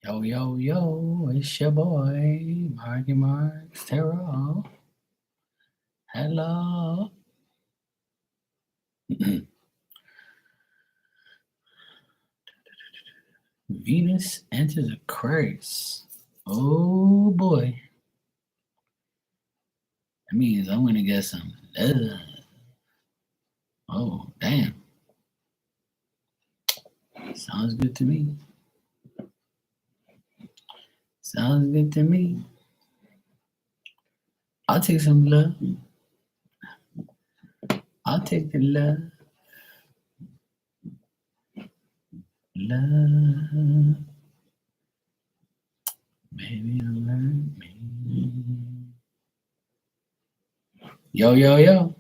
Yo, yo, yo, it's your boy, Marky Mark Terrell. Hello. Venus enters Aquarius. Oh boy. That means I'm gonna get some. Oh, damn. Sounds good to me. Sounds good to me. I'll take some love. I'll take the love. Love. Baby, alert me. Yo, yo, yo.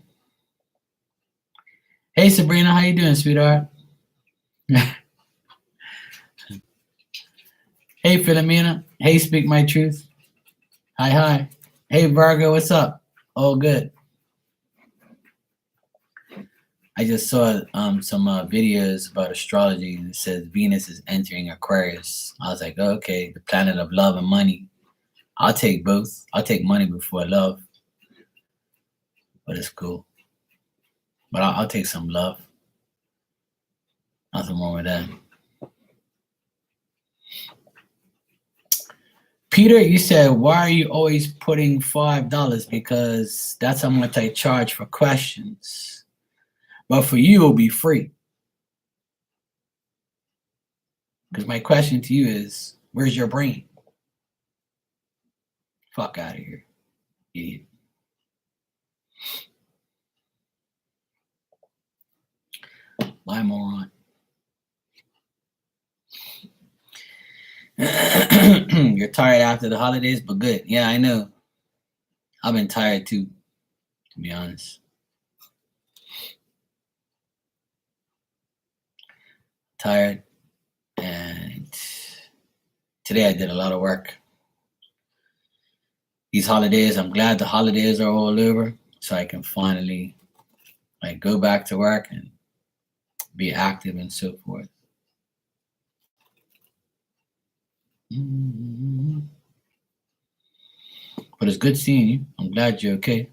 Hey, Sabrina, how you doing, sweetheart? Hey, Philomena. Hey, Speak My Truth. Hi, hi. Hey, Vargo, what's up? Oh, good. I just saw some videos about astrology, and it says Venus is entering Aquarius. I was like, oh, okay, the planet of love and money. I'll take both. I'll take money before love, but it's cool. But I'll take some love. Nothing wrong with that. Peter, you said, why are you always putting $5? Because that's how much I charge for questions. But for you, it'll be free. Because my question to you is, where's your brain? Fuck out of here, idiot. Why moron? You're tired after the holidays, but good. Yeah, I know. I've been tired too, to be honest. Tired. And today I did a lot of work. These holidays, I'm glad the holidays are all over, so I can finally go back to work and be active and so forth. But it's good seeing you. I'm glad you're okay.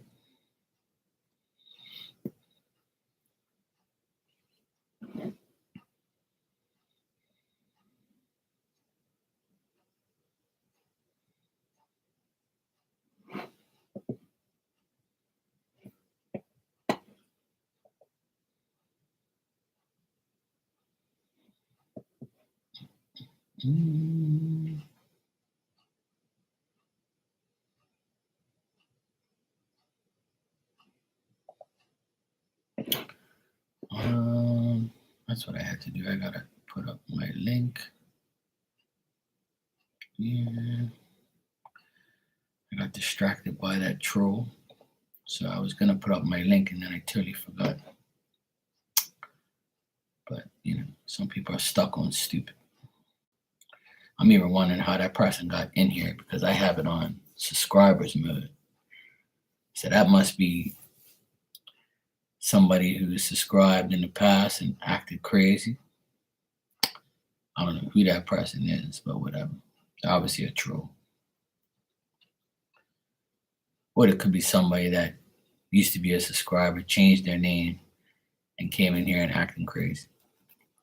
That's what I had to do. I gotta put up my link. Yeah. I got distracted by that troll. So I was gonna put up my link and then I totally forgot. But some people are stuck on stupid. I'm even wondering how that person got in here because I have it on subscribers mode. So that must be somebody who subscribed in the past and acted crazy. I don't know who that person is, but whatever. They're obviously a troll. Or it could be somebody that used to be a subscriber, changed their name, and came in here and acting crazy.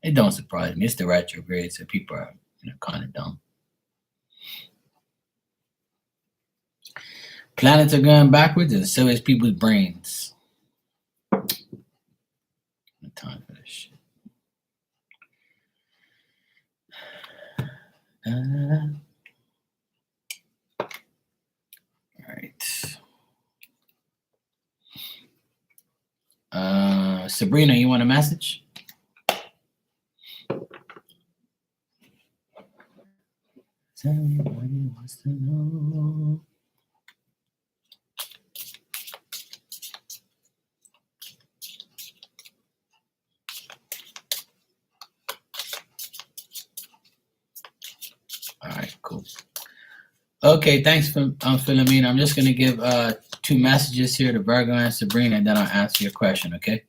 It don't surprise me. It's the retrograde, so people are kind of dumb. Planets are going backwards, and so is people's brains. No time for this shit. All right. Sabrina, you want a message? Everybody wants to know. All right, cool. Okay, thanks for Philomena. I'm just gonna give 2 messages here to Virgo and Sabrina, and then I'll answer your question. Okay.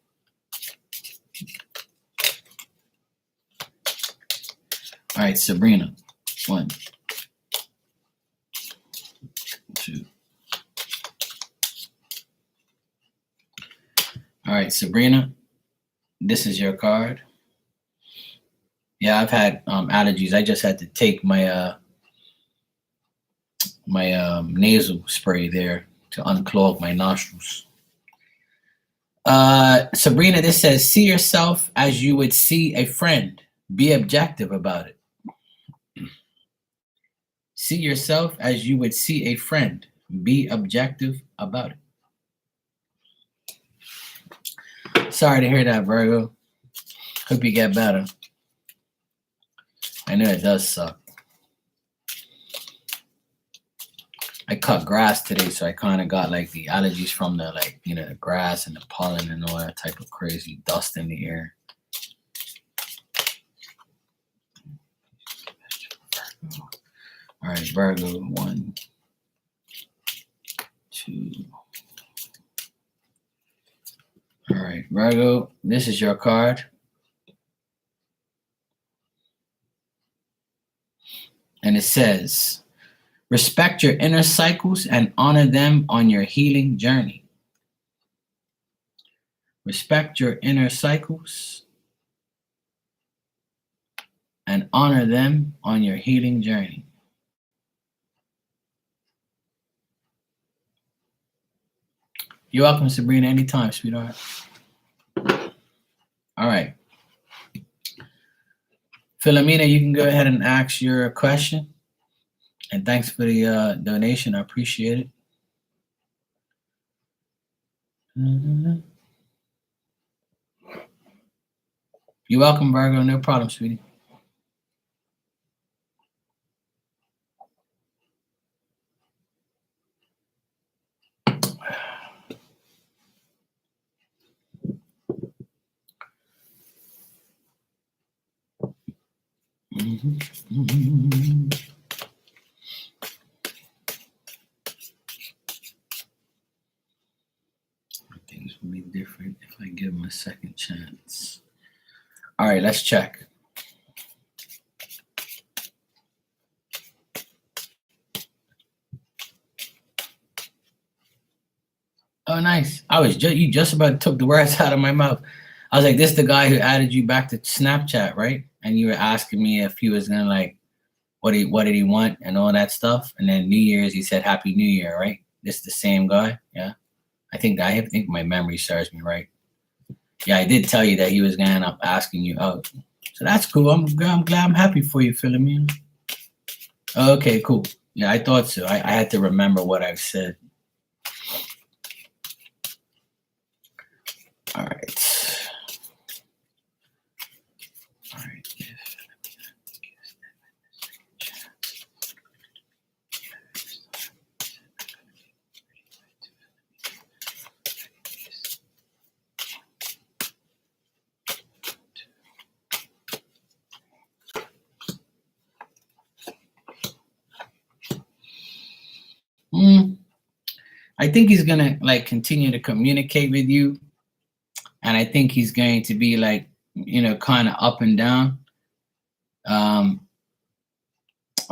All right, Sabrina. 1, 2. All right, Sabrina, this is your card. Yeah, I've had allergies. I just had to take my nasal spray there to unclog my nostrils. Sabrina, this says, see yourself as you would see a friend. Be objective about it. See yourself as you would see a friend. Be objective about it. Sorry to hear that, Virgo. Hope you get better. I know it does suck. I cut grass today, so I kind of got like the allergies from the the grass and the pollen and all that type of crazy dust in the air. All right, Virgo, 1, 2. All right, Virgo, this is your card. And it says, respect your inner cycles and honor them on your healing journey. Respect your inner cycles and honor them on your healing journey. You're welcome, Sabrina, anytime, sweetheart. All right. Philomena, you can go ahead and ask your question. And thanks for the donation. I appreciate it. You're welcome, Virgo. No problem, sweetie. Things will be different if I give them a second chance. All right, let's check. Oh, nice. You just about took the words out of my mouth. I was like, this is the guy who added you back to Snapchat, right? And you were asking me if he was gonna what did he want and all that stuff. And then New Year's, he said Happy New Year, right? This is the same guy, yeah. I think my memory serves me right. Yeah, I did tell you that he was gonna end up asking you out. So that's cool. I'm glad. I'm happy for you, Philomena. Okay, cool. Yeah, I thought so. I had to remember what I said. All right. All right. I think he's gonna continue to communicate with you. And I think he's going to be kind of up and down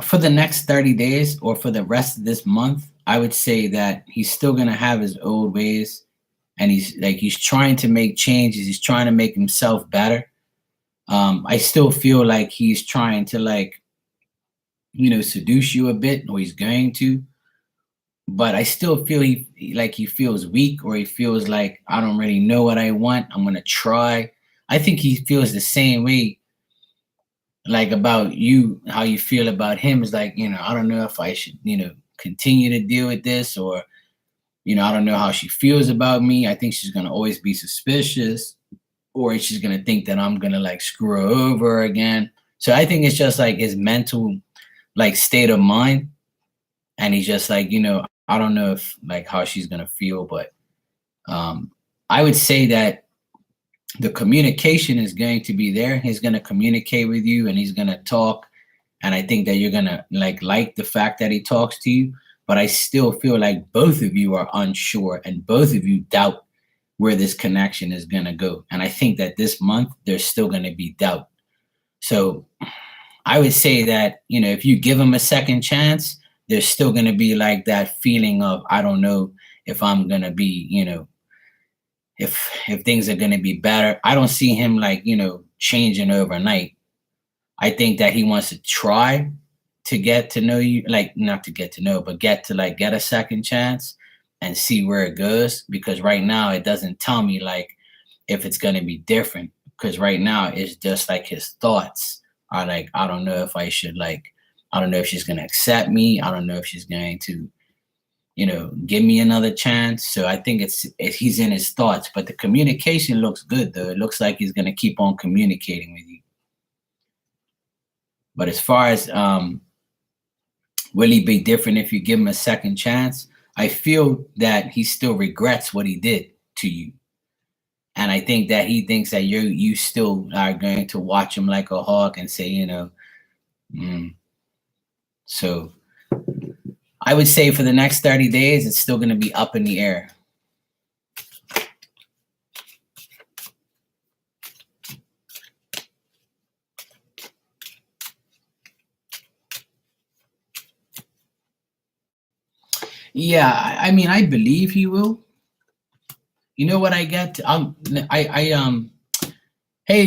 for the next 30 days or for the rest of this month. I would say that he's still going to have his old ways, and he's trying to make changes. He's trying to make himself better. I still feel like he's trying to seduce you a bit, or he's going to. But I still feel he feels weak, or he feels like, I don't really know what I want. I'm gonna try. I think he feels the same way, about you, how you feel about him is I don't know if I should, continue to deal with this, or, I don't know how she feels about me. I think she's gonna always be suspicious, or she's gonna think that I'm gonna screw her over again. So I think it's just his mental state of mind, and he's just I don't know if how she's gonna feel, but I would say that the communication is going to be there. He's gonna communicate with you, and he's gonna talk, and I think that you're gonna like the fact that he talks to you. But I still feel like both of you are unsure, and both of you doubt where this connection is gonna go. And I think that this month there's still gonna be doubt. So I would say that, you know, if you give him a second chance, there's still going to be like that feeling of, I don't know if I'm going to be, you know, if things are going to be better. I don't see him like, you know, changing overnight. I think that he wants to try to get to know you, like not to get to know, but get to like get a second chance and see where it goes. Because right now it doesn't tell me like if it's gonna be different. Because right now it's just like his thoughts are like, I don't know if I should like, I don't know if she's gonna accept me. I don't know if she's going to, you know, give me another chance. So I think he's in his thoughts, but the communication looks good though. It looks like he's gonna keep on communicating with you. But as far as will he be different if you give him a second chance? I feel that he still regrets what he did to you. And I think that he thinks that you still are going to watch him like a hawk and say, you know, so I would say for the next 30 days, it's still going to be up in the air. Yeah, I mean, I believe he will. You know what I get? Hey,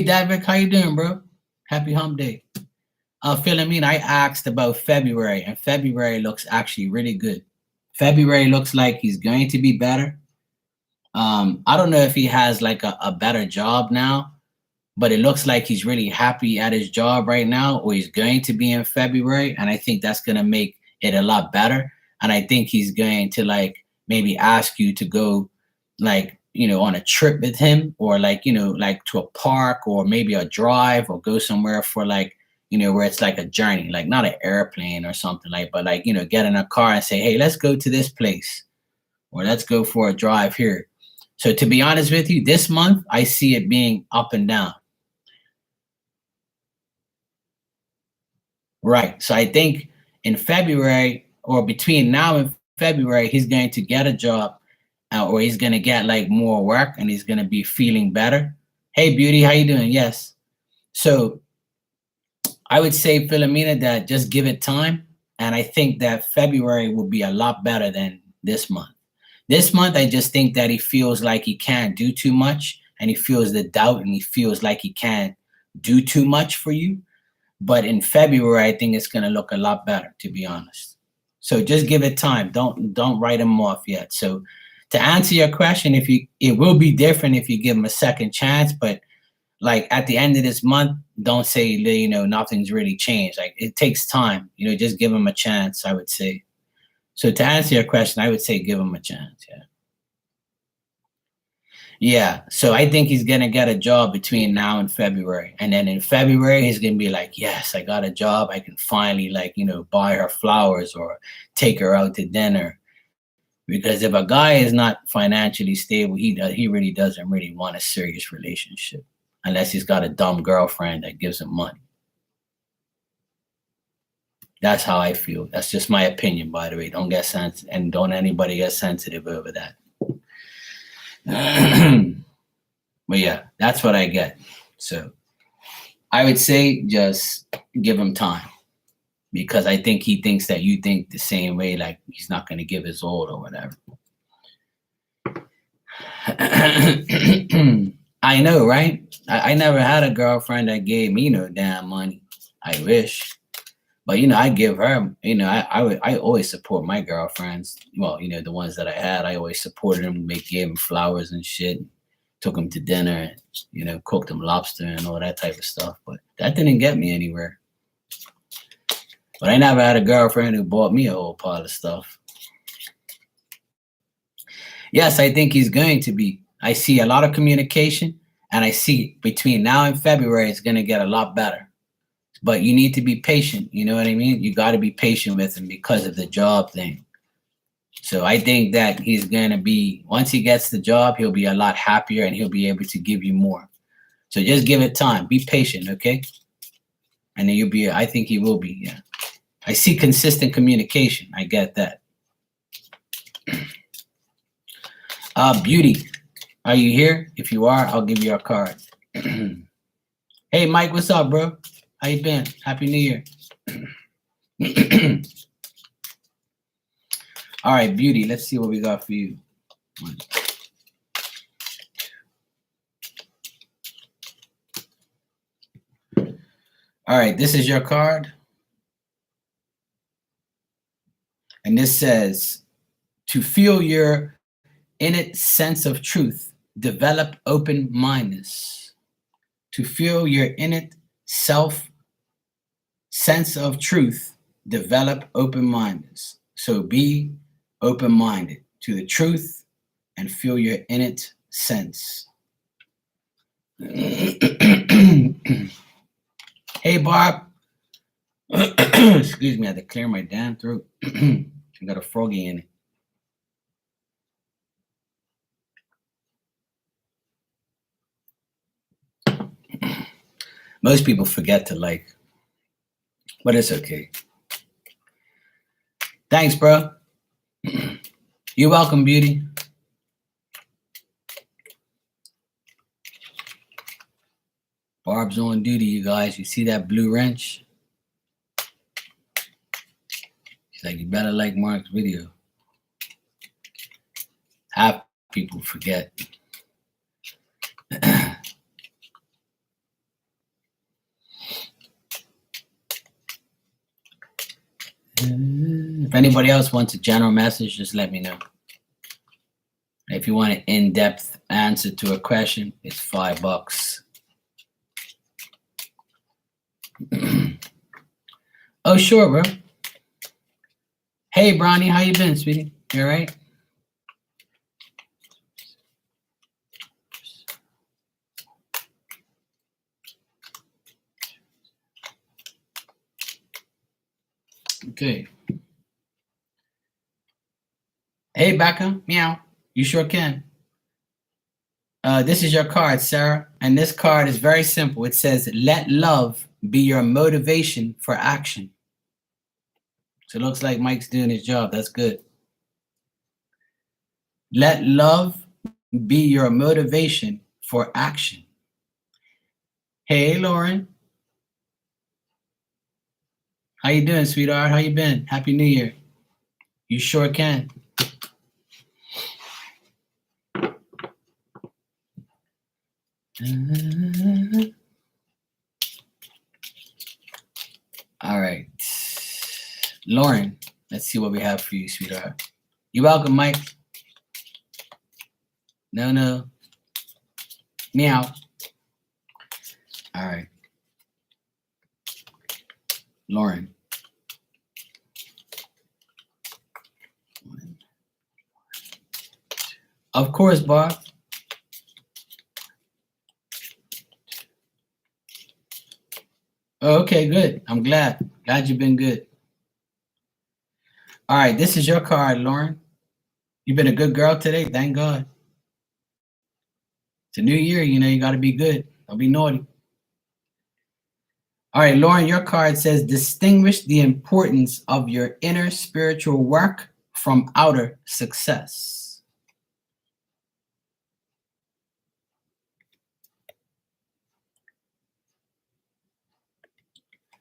Davik, how you doing, bro? Happy hump day. Philomene, I asked about February, and February looks actually really good. February looks like he's going to be better. I don't know if he has like a better job now, but it looks like he's really happy at his job right now, or he's going to be in February. And I think that's going to make it a lot better. And I think he's going to like maybe ask you to go like, you know, on a trip with him, or like, you know, like to a park or maybe a drive, or go somewhere for like, you know, where it's like a journey, like not an airplane or something like, but like, you know, get in a car and say, hey, let's go to this place, or let's go for a drive here. So to be honest with you, this month, I see it being up and down. Right. So I think in February, or between now and February, he's going to get a job, or he's going to get like more work, and he's going to be feeling better. Hey, beauty, how you doing? Yes. So I would say, Philomena, that just give it time. And I think that February will be a lot better than this month. This month, I just think that he feels like he can't do too much, and he feels the doubt, and he feels like he can't do too much for you. But in February, I think it's going to look a lot better, to be honest. So just give it time. Don't write him off yet. So to answer your question, it will be different if you give him a second chance, but like at the end of this month, don't say, you know, nothing's really changed. Like it takes time, you know, just give him a chance, I would say. So to answer your question, I would say give him a chance. Yeah. Yeah. So I think he's gonna get a job between now and February. And then in February, he's gonna be like, yes, I got a job. I can finally like, you know, buy her flowers or take her out to dinner. Because if a guy is not financially stable, he really doesn't really want a serious relationship unless he's got a dumb girlfriend that gives him money. That's how I feel. That's just my opinion, by the way. Don't get sensitive, and don't anybody get sensitive over that. But yeah, that's what I get. So I would say just give him time, because I think he thinks that you think the same way, like he's not going to give his all or whatever. I know, right? I never had a girlfriend that gave me no damn money. I wish. But you know, I give her, you know, I always support my girlfriends. Well, you know, the ones that I had, I always supported them, gave them flowers and shit, took them to dinner, and, you know, cooked them lobster and all that type of stuff. But that didn't get me anywhere. But I never had a girlfriend who bought me a whole pile of stuff. Yes, I think he's going to be. I see a lot of communication, and I see between now and February, it's going to get a lot better. But you need to be patient. You know what I mean? You got to be patient with him because of the job thing. So I think that he's going to be, once he gets the job, he'll be a lot happier, and he'll be able to give you more. So just give it time. Be patient, okay? And then you'll be, I think he will be, yeah. I see consistent communication. I get that. Beauty, are you here? If you are, I'll give you a card. Hey, Mike, what's up, bro? How you been? Happy New Year. All right, beauty. Let's see what we got for you. All right, this is your card. And this says, to feel your innate sense of truth, develop open-mindedness. To feel your innate sense of truth, develop open-mindedness. So be open-minded to the truth and feel your innate sense. Hey, Bob. Excuse me, I had to clear my damn throat. I got a froggy in it. Most people forget to like, but it's okay. Thanks, bro. You're welcome, beauty. Barb's on duty, you guys. You see that blue wrench? She's like, you better like Mark's video. Half people forget. If anybody else wants a general message, just let me know. If you want an in-depth answer to a question, it's $5. Oh, sure, bro. Hey, Bronny, how you been, sweetie? You all right? Okay. Hey, Becca, meow. You sure can. This is your card, Sarah, and this card is very simple. It says, let love be your motivation for action. So it looks like Mike's doing his job. That's good. Let love be your motivation for action. Hey, Lauren. How you doing, sweetheart? How you been? Happy New Year. You sure can. All right. Lauren, let's see what we have for you, sweetheart. You're welcome, Mike. No. Meow. All right. Lauren. Of course, Bob. Oh, okay, good. I'm glad. Glad you've been good. All right, this is your card, Lauren. You've been a good girl today, thank God. It's a new year, you got to be good. Don't be naughty. All right, Lauren, your card says, distinguish the importance of your inner spiritual work from outer success.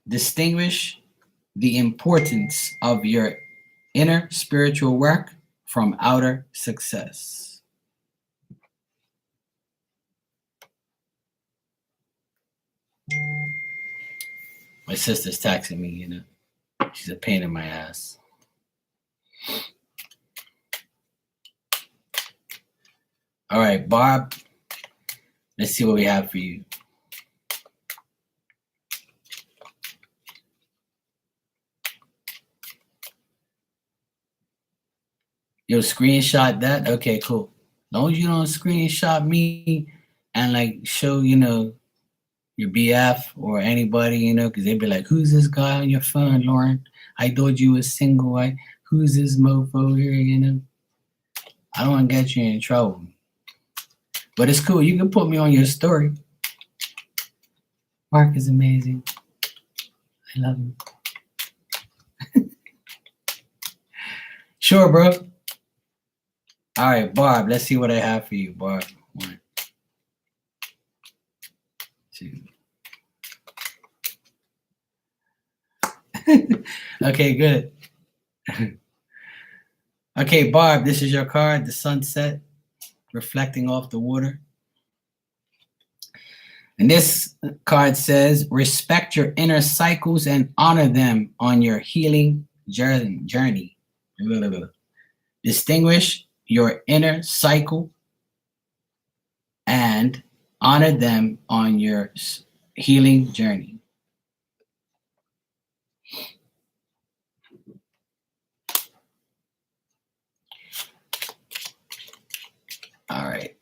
Distinguish the importance of your inner spiritual work from outer success. My sister's texting me, She's a pain in my ass. All right, Barb, let's see what we have for you. Yo, screenshot that? Okay, cool. As long as you don't screenshot me and show, your BF or anybody, because they'd be like, who's this guy on your phone, Lauren? I thought you was single. Who's this mofo here, I don't want to get you in trouble. But it's cool. You can put me on your story. Mark is amazing. I love him. Sure, bro. All right, Barb, let's see what I have for you, Barb. 1, 2. Okay, good. Okay, Barb, this is your card, the sunset, reflecting off the water. And this card says, respect your inner cycles and honor them on your healing journey. Distinguish your inner cycle and honor them on your healing journey. All right,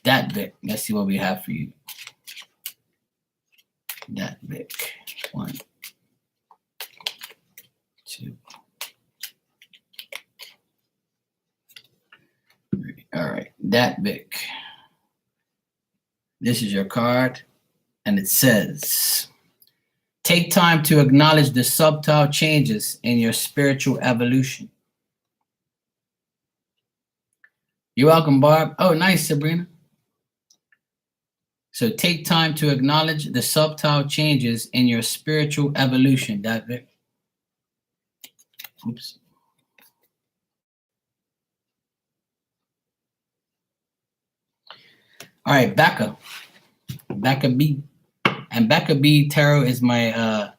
that bit. Let's see what we have for you. That bit. 1, 2, 3. All right, that bit. This is your card, and it says, take time to acknowledge the subtle changes in your spiritual evolution. You're welcome, Barb. Oh, nice, Sabrina. So take time to acknowledge the subtle changes in your spiritual evolution, David. Oops. All right, Becca B. And Becca B Tarot is my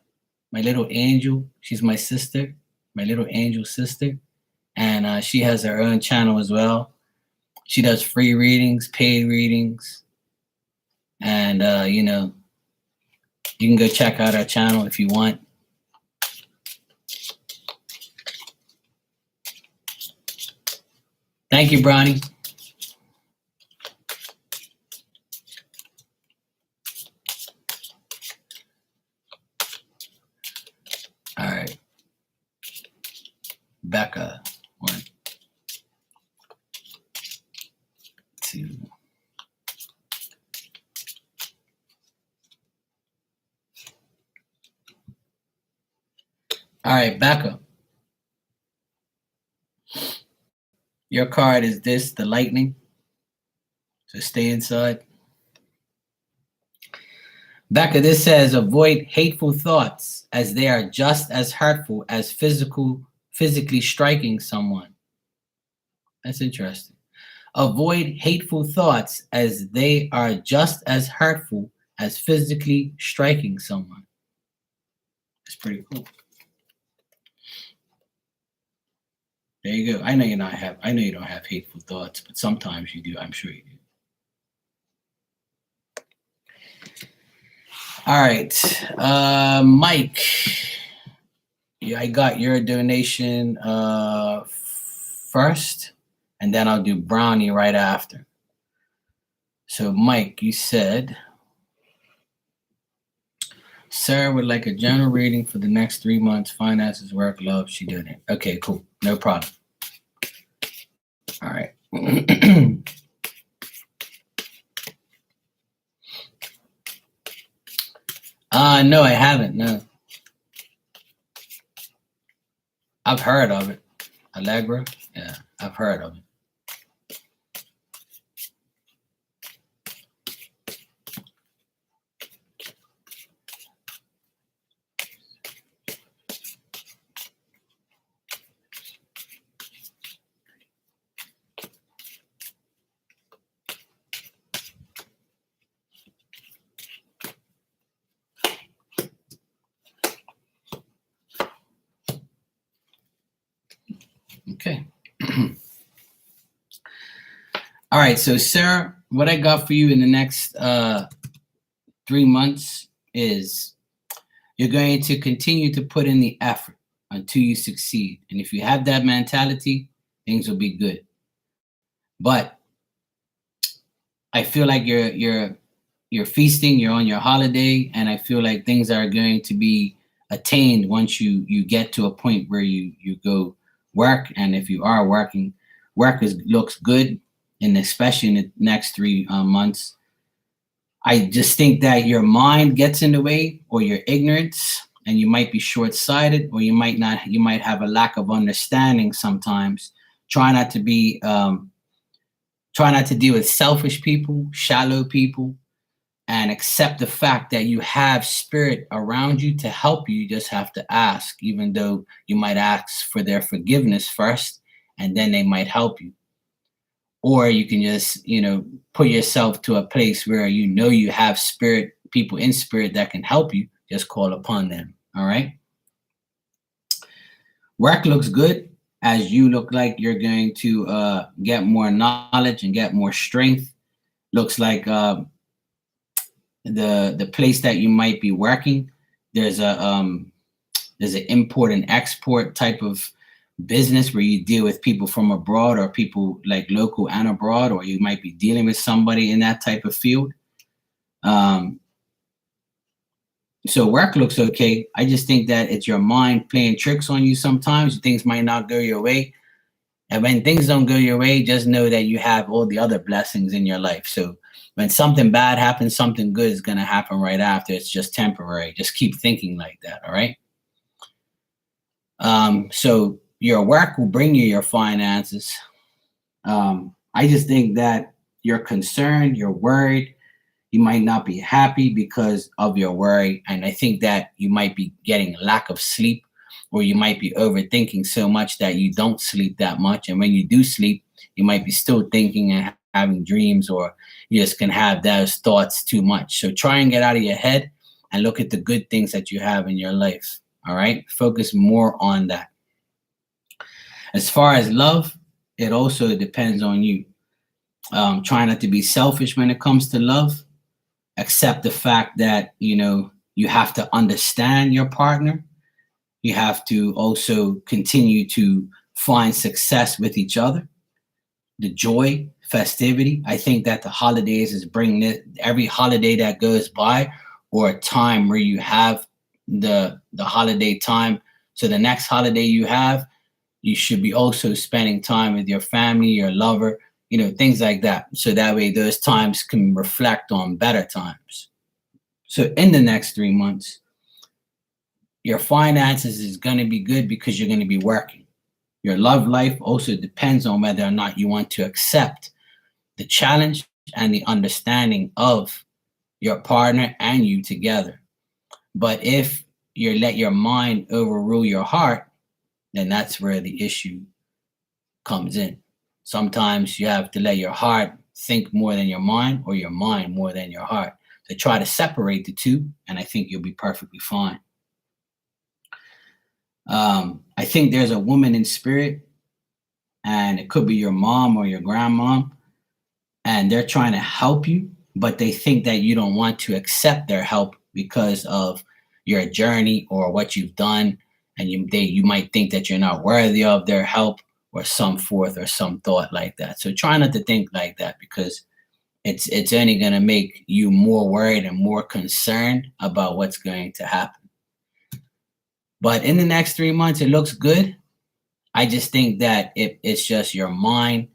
my little angel. She's my sister, my little angel sister. And she has her own channel as well. She does free readings, paid readings. And, you know, you can go check out our channel if you want. Thank you, Bronny. All right. Becca, 1, 2. All right, Becca. Your card is this, the lightning. So stay inside. Becca, this says, avoid hateful thoughts as they are just as hurtful as physically striking someone. That's interesting. Avoid hateful thoughts as they are just as hurtful as physically striking someone. That's pretty cool. There you go. I know you don't have hateful thoughts, but sometimes you do. I'm sure you do. All right, Mike. Yeah, I got your donation first, and then I'll do Brownie right after. So, Mike, you said, Sarah would like a general reading for the next 3 months. Finances, work, love. She did it. Okay, cool. No problem. All right. No, I haven't. No. I've heard of it. Allegra? Yeah, I've heard of it. Okay. All right, so Sarah, what I got for you in the next 3 months is you're going to continue to put in the effort until you succeed. And if you have that mentality, things will be good. But I feel like you're feasting, you're on your holiday, and I feel like things are going to be attained once you get to a point where you go work. And if you are working, looks good, and especially in the next 3 months. I just think that your mind gets in the way, or your ignorance, and you might be short-sighted, or you might have a lack of understanding sometimes. Try not to deal with selfish people, shallow people, and accept the fact that you have spirit around you to help you. You just have to ask, even though you might ask for their forgiveness first, and then they might help you. Or you can just, put yourself to a place where you have spirit, people in spirit that can help you. Just call upon them. All right. Work looks good, as you look like you're going to get more knowledge and get more strength. Looks like the place that you might be working, there's there's an import and export type of business where you deal with people from abroad, or people like local and abroad, or you might be dealing with somebody in that type of field. Um, so work looks okay. I just think that it's your mind playing tricks on you sometimes. Things might not go your way. And when things don't go your way, just know that you have all the other blessings in your life. So when something bad happens, something good is going to happen right after. It's just temporary. Just keep thinking like that. All right. So your work will bring you your finances. I just think that you're concerned, you're worried, you might not be happy because of your worry. And I think that you might be getting lack of sleep, or you might be overthinking so much that you don't sleep that much. And when you do sleep, you might be still thinking and having dreams, or you just can have those thoughts too much. So try and get out of your head and look at the good things that you have in your life. All right. Focus more on that. As far as love, it also depends on you. Try not to be selfish when it comes to love. Accept the fact that you have to understand your partner. You have to also continue to find success with each other, the joy, festivity. I think that the holidays is bringing it. Every holiday that goes by, or a time where you have the holiday time, so the next holiday you have, you should be also spending time with your family, your lover, things like that. So that way those times can reflect on better times. So in the next 3 months, your finances is going to be good because you're going to be working. Your love life also depends on whether or not you want to accept the challenge and the understanding of your partner and you together. But if you let your mind overrule your heart, then that's where the issue comes in. Sometimes you have to let your heart think more than your mind, or your mind more than your heart. So try to separate the two, and I think you'll be perfectly fine. I think there's a woman in spirit, and it could be your mom or your grandmom, and they're trying to help you, but they think that you don't want to accept their help because of your journey or what you've done, and you might think that you're not worthy of their help, or some forth or some thought like that. So try not to think like that, because it's only going to make you more worried and more concerned about what's going to happen. But in the next 3 months, it looks good. I just think that it's just your mind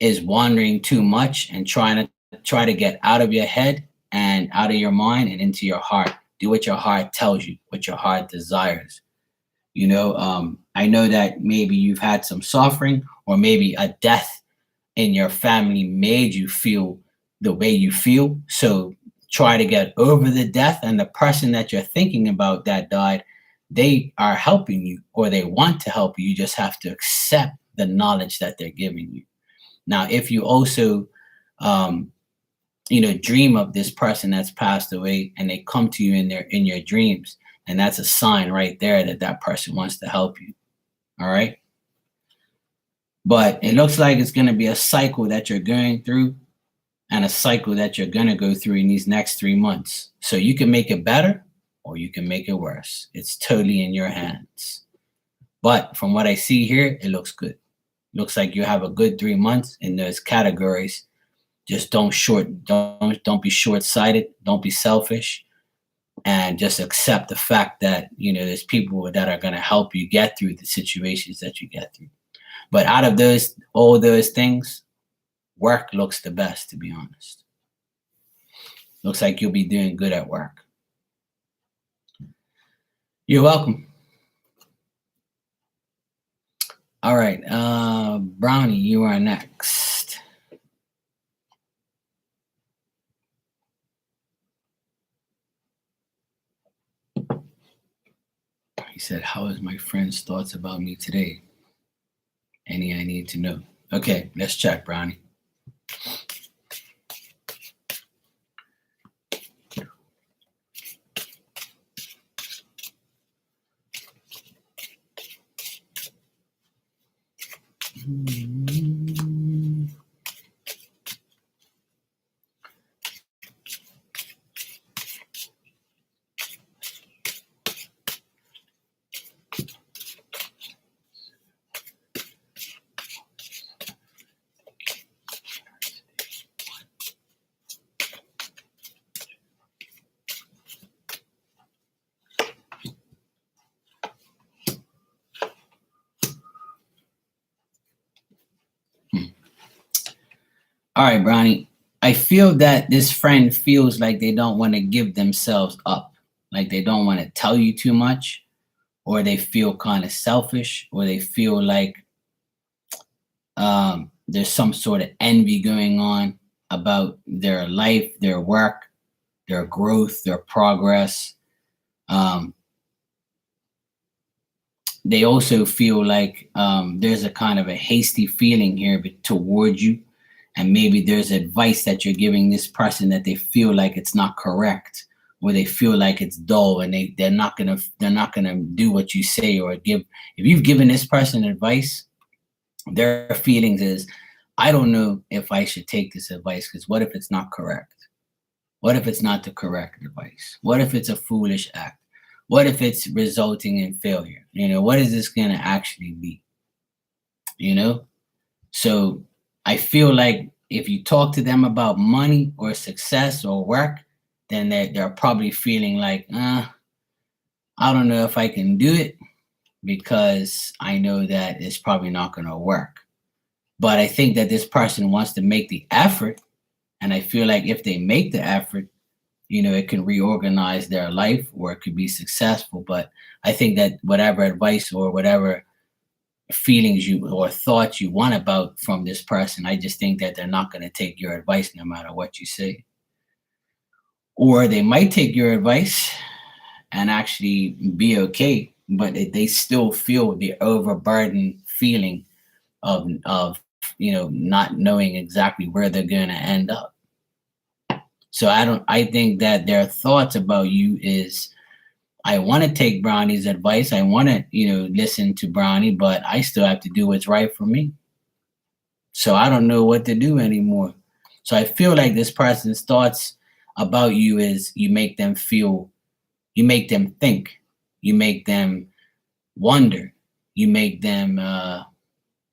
is wandering too much, and try to get out of your head and out of your mind and into your heart. Do what your heart tells you, what your heart desires. I know that maybe you've had some suffering, or maybe a death in your family made you feel the way you feel. So try to get over the death, and the person that you're thinking about that died, they are helping you, or they want to help you. You just have to accept the knowledge that they're giving you. Now, if you also, dream of this person that's passed away, and they come to you in your dreams, and that's a sign right there that that person wants to help you. All right. But it looks like it's going to be a cycle that you're going through, and a cycle that you're going to go through in these next 3 months. So you can make it better, or you can make it worse. It's totally in your hands. But from what I see here, it looks good. Looks like you have a good 3 months in those categories. Just don't be short-sighted. Don't be selfish, and just accept the fact that there's people that are going to help you get through the situations that you get through. But out of all those things, work looks the best, to be honest. Looks like you'll be doing good at work. You're welcome. All right, Brownie, you are next. He said, how is my friend's thoughts about me today? Any I need to know. Okay, let's check, Brownie. All right, Brownie. I feel that this friend feels like they don't want to give themselves up, like they don't want to tell you too much, or they feel kind of selfish, or they feel like there's some sort of envy going on about their life, their work, their growth, their progress. Um, they also feel like there's a kind of a hasty feeling here towards you, and maybe there's advice that you're giving this person that they feel like it's not correct, or they feel like it's dull, and they're not gonna do what you say or give. If you've given this person advice, their feelings is, I don't know if I should take this advice, because what if it's not correct? What if it's not the correct advice? What if it's a foolish act? What if it's resulting in failure? What is this going to actually be? You know? So I feel like if you talk to them about money or success or work, then they're probably feeling like, I don't know if I can do it, because I know that it's probably not going to work. But I think that this person wants to make the effort. And I feel like if they make the effort, it can reorganize their life, or it could be successful. But I think that whatever advice or whatever feelings you or thoughts you want about from this person, I just think that they're not going to take your advice no matter what you say. Or they might take your advice and actually be okay, but they still feel the overburdened feeling of not knowing exactly where they're going to end up. So I think that their thoughts about you is, I want to take Brownie's advice. I want to, listen to Brownie, but I still have to do what's right for me. So I don't know what to do anymore. So I feel like this person's thoughts about you is, you make them feel, you make them think, you make them wonder, you make them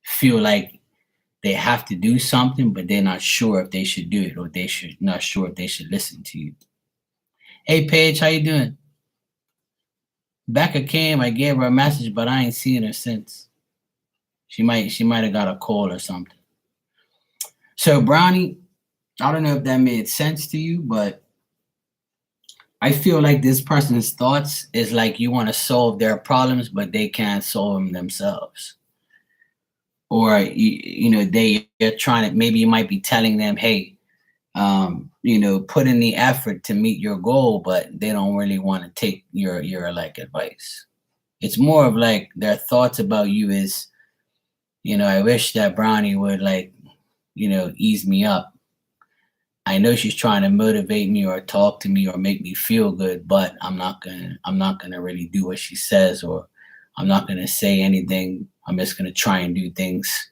feel like they have to do something, but they're not sure if they should do it, or not sure if they should listen to you. Hey Paige, how you doing? Becca came, I gave her a message, but I ain't seen her since. She might have got a call or something. So Brownie, I don't know if that made sense to you, but I feel like this person's thoughts is like you want to solve their problems, but they can't solve them themselves. Or they're trying to, maybe you might be telling them, hey, put in the effort to meet your goal, but they don't really want to take your like advice. It's more of like their thoughts about you is, I wish that Brownie would ease me up. I know she's trying to motivate me or talk to me or make me feel good, but I'm not gonna really do what she says, or I'm not gonna say anything. I'm just gonna try and do things,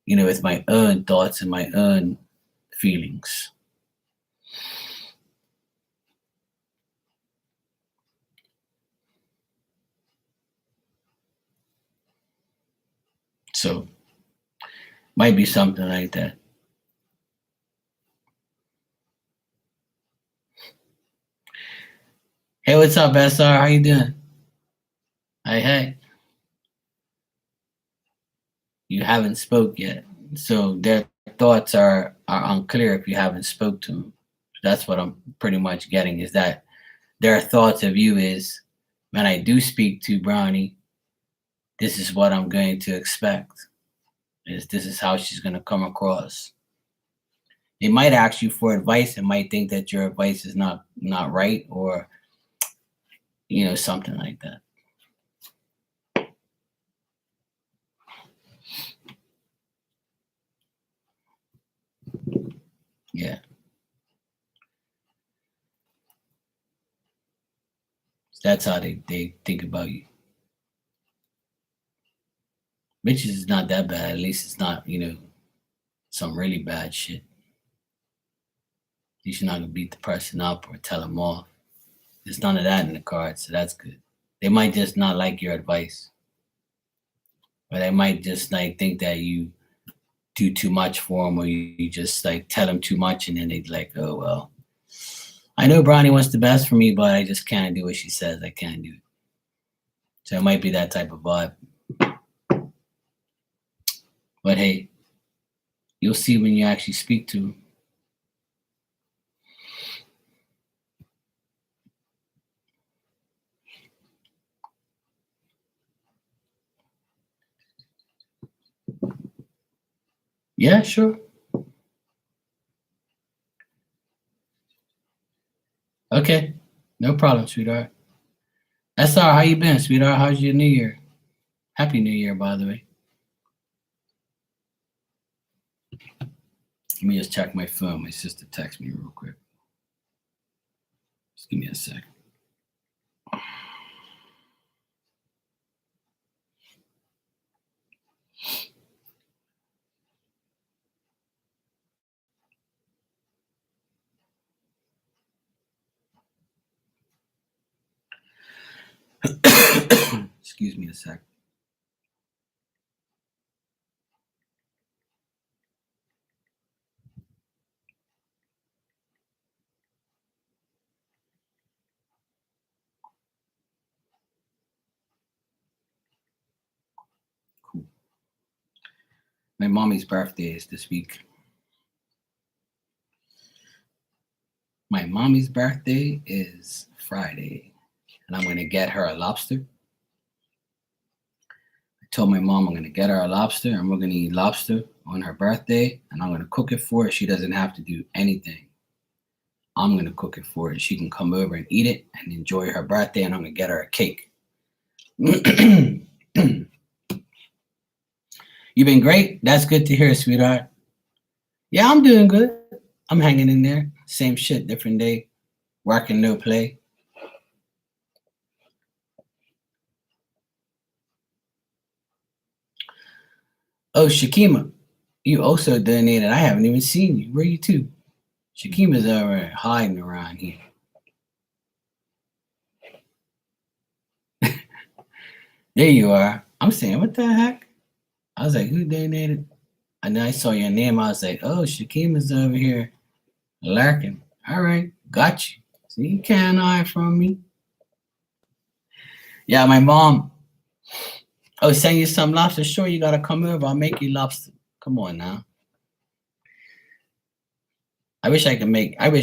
with my own thoughts and my own feelings. So might be something like that. Hey, what's up, SR? How you doing? Hey. You haven't spoke yet, so their thoughts are unclear if you haven't spoke to them. That's what I'm pretty much getting, is that their thoughts of you is, when I do speak to Brownie, this is what I'm going to expect. This is how she's going to come across. They might ask you for advice and might think that your advice is not right, or something like that. Yeah. That's how they think about you. Bitches is not that bad. At least it's not, some really bad shit. At least you're not gonna beat the person up or tell them off. There's none of that in the cards, so that's good. They might just not like your advice. Or they might just like think that you do too much for them, or you just like tell them too much, and then they'd like, oh well, I know Bronny wants the best for me, but I just can't do what she says. I can't do it. So it might be that type of vibe. But hey, you'll see when you actually speak to them. Yeah, sure. Okay, no problem, sweetheart. SR, how you been, sweetheart? How's your New Year? Happy New Year, by the way. Let me just check my phone. My sister texted me real quick. Just give me a sec. Excuse me a sec. Cool. My mommy's birthday is this week. My mommy's birthday is Friday, and I'm going to get her a lobster. I told my mom I'm going to get her a lobster, and we're going to eat lobster on her birthday, and I'm going to cook it for her. She doesn't have to do anything. I'm going to cook it for her. She can come over and eat it and enjoy her birthday, and I'm going to get her a cake. You've been great. That's good to hear, sweetheart. Yeah, I'm doing good. I'm hanging in there. Same shit, different day. Working, no play. Oh, Shakima, you also donated. I haven't even seen you. Where are you to? Shakima's over hiding around here. There you are. I'm saying, what the heck? I was like, who donated? And then I saw your name. I was like, oh, Shakima's over here lurking. All right, got you. So you can't hide from me. Yeah, my mom. Oh, send you some lobster. Sure, you gotta come over. I'll make you lobster. Come on now. I wish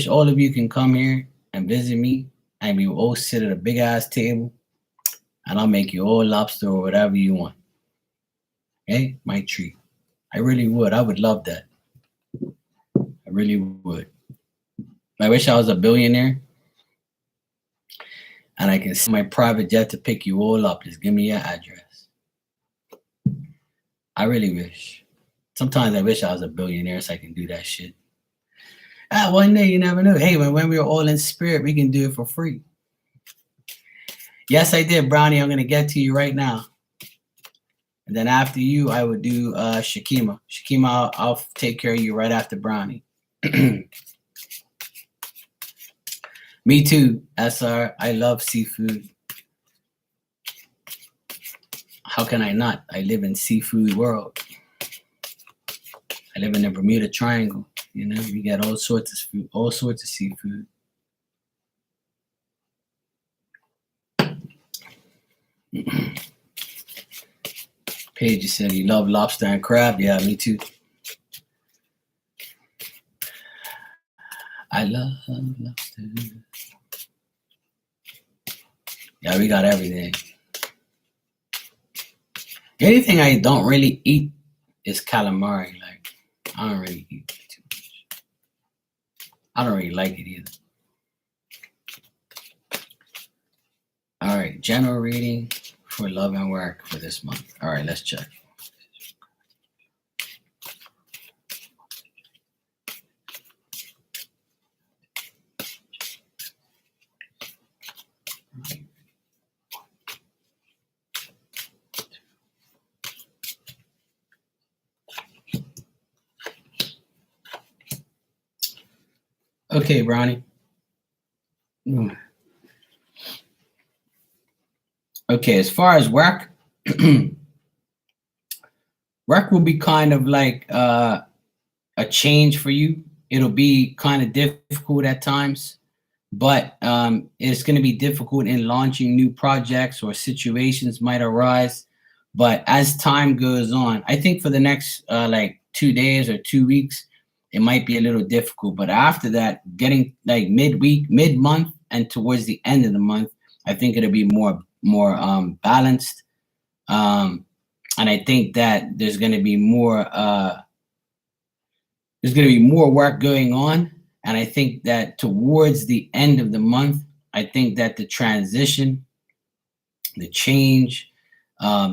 all of you can come here and visit me, and we all sit at a big ass table, and I'll make you all lobster or whatever you want. Okay? My treat. I really would. I would love that. I really would. I wish I was a billionaire and I can send my private jet to pick you all up. Just give me your address. I really wish. Sometimes I wish I was a billionaire so I can do that shit. One day you never know. Hey, when we're all in spirit, we can do it for free. Yes, I did, Brownie. I'm gonna get to you right now. And then after you, I would do Shakima. Shakima, I'll take care of you right after Brownie. Me too, SR. I love seafood. How can I not? I live in seafood world. I live in the Bermuda Triangle. You know, we get all sorts of food, all sorts of seafood. Paige said he loved lobster and crab. Yeah, me too. I love lobster. Yeah, we got everything. The only thing I don't really eat is calamari. Like, I don't really eat it too much. I don't really like it either. All right, general reading for love and work for this month. All right, let's check. Okay, Brownie. Okay, as far as work, work will be kind of like a change for you. It'll be kind of difficult at times, but it's going to be difficult in launching new projects or situations might arise. But as time goes on, I think for the next like 2 days or 2 weeks, it might be a little difficult. But after that, getting like midweek, mid month, and towards the end of the month, I think it'll be more balanced. Um, and I think that there's going to be more work going on. And I think that towards the end of the month, I think that the transition, the change,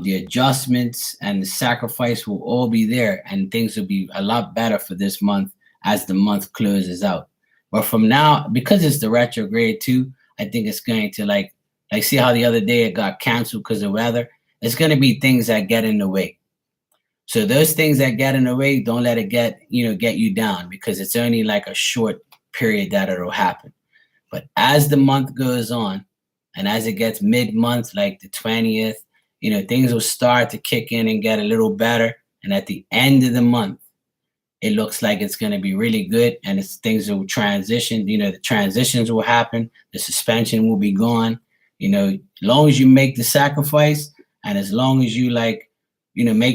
the adjustments, and the sacrifice will all be there, and things will be a lot better for this month as the month closes out. But from now, because it's the retrograde too, I think it's going to like see how the other day it got canceled because of weather. It's going to be things that get in the way. So those things that get in the way, don't let it get you down, because it's only like a short period that it'll happen. But as the month goes on, and as it gets mid-month, like the 20th, things will start to kick in and get a little better. And at the end of the month, it looks like it's going to be really good, and things will transition. The transitions will happen. The suspension will be gone. As long as you make the sacrifice, and as long as you make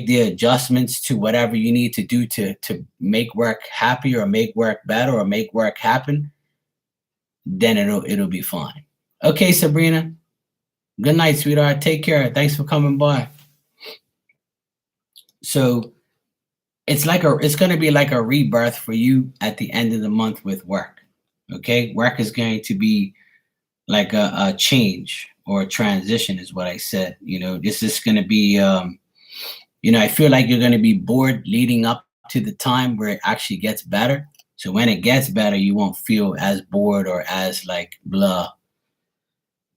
the adjustments to whatever you need to do to make work happy or make work better or make work happen, then it'll be fine. Okay, Sabrina. Good night, sweetheart. Take care. Thanks for coming by. So it's gonna be like a rebirth for you at the end of the month with work. Okay, work is going to be like a change or a transition, is what I said. This is gonna be I feel like you're gonna be bored leading up to the time where it actually gets better. So when it gets better, you won't feel as bored or as like blah.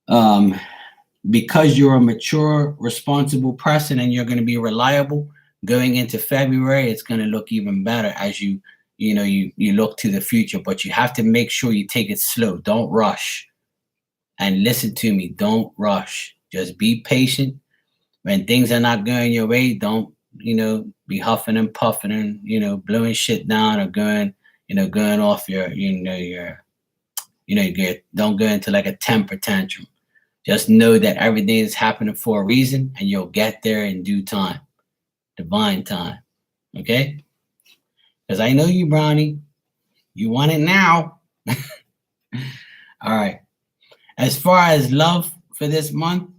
Um, because you're a mature, responsible person and you're going to be reliable going into February, it's going to look even better as you look to the future. But you have to make sure you take it slow. Don't rush. And listen to me. Don't rush. Just be patient. When things are not going your way, don't be huffing and puffing and blowing shit down, or going off don't go into like a temper tantrum. Just know that everything is happening for a reason, and you'll get there in due time, divine time. Okay? Because I know you, Brownie. You want it now. All right. As far as love for this month,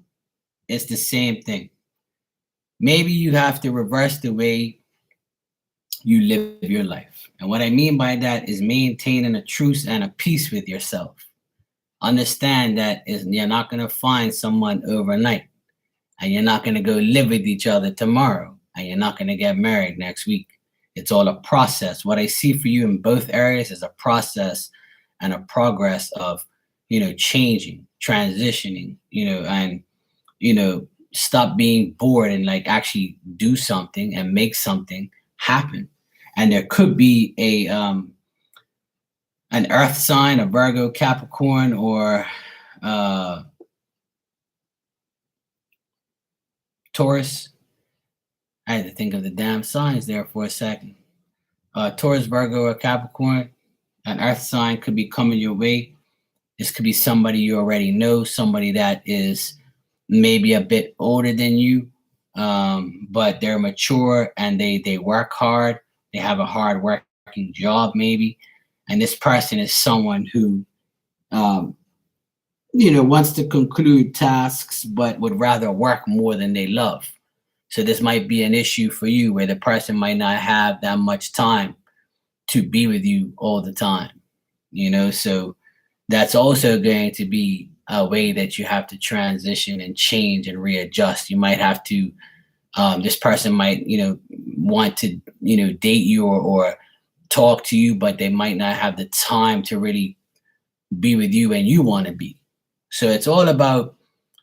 it's the same thing. Maybe you have to reverse the way you live your life. And what I mean by that is maintaining a truce and a peace with yourself. Understand that you're not going to find someone overnight, and you're not going to go live with each other tomorrow, and you're not going to get married next week. It's all a process. What I see for you in both areas is a process and a progress of changing, transitioning, and stop being bored and like actually do something and make something happen. And there could be an earth sign, a Virgo, Capricorn, or Taurus. I had to think of the damn signs there for a second. Taurus, Virgo, or Capricorn. An earth sign could be coming your way. This could be somebody you already know, somebody that is maybe a bit older than you, but they're mature and they work hard. They have a hard working job maybe. And this person is someone who, wants to conclude tasks, but would rather work more than they love. So this might be an issue for you where the person might not have that much time to be with you all the time. So that's also going to be a way that you have to transition and change and readjust. You might have to, this person might, want to, date you or talk to you, but they might not have the time to really be with you and you want to be. So it's all about,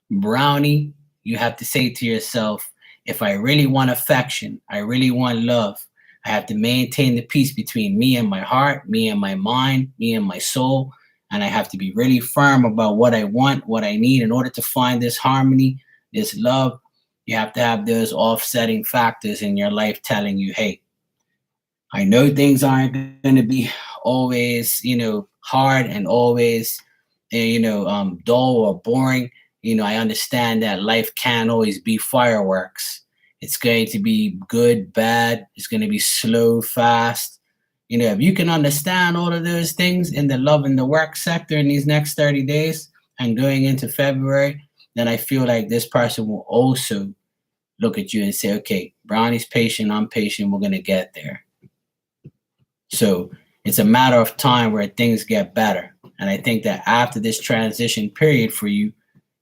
Brownie, you have to say to yourself, if I really want affection, I really want love, I have to maintain the peace between me and my heart, me and my mind, me and my soul. And I have to be really firm about what I want, what I need in order to find this harmony, this love. You have to have those offsetting factors in your life telling you, hey, I know things aren't going to be always, hard and always, dull or boring. I understand that life can't always be fireworks. It's going to be good, bad. It's going to be slow, fast. If you can understand all of those things in the love and the work sector in these next 30 days and going into February, then I feel like this person will also look at you and say, okay, Brownie's patient, I'm patient, we're going to get there. So it's a matter of time where things get better. And I think that after this transition period for you,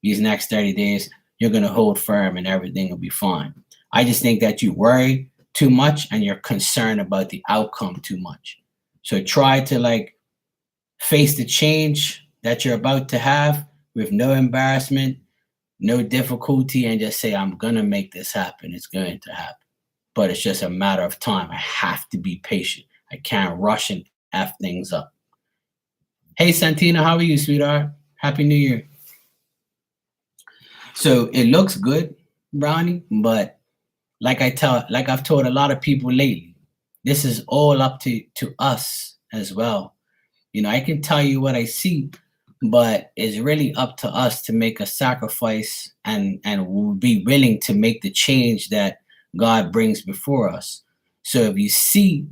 these next 30 days, you're going to hold firm and everything will be fine. I just think that you worry too much and you're concerned about the outcome too much. So try to face the change that you're about to have with no embarrassment, no difficulty, and just say, I'm going to make this happen. It's going to happen. But it's just a matter of time. I have to be patient. I can't rush and F things up. Hey, Santina, how are you, sweetheart? Happy New Year. So it looks good, Brownie, but like I've told a lot of people lately, this is all up to us as well. I can tell you what I see, but it's really up to us to make a sacrifice and be willing to make the change that God brings before us. So if you see,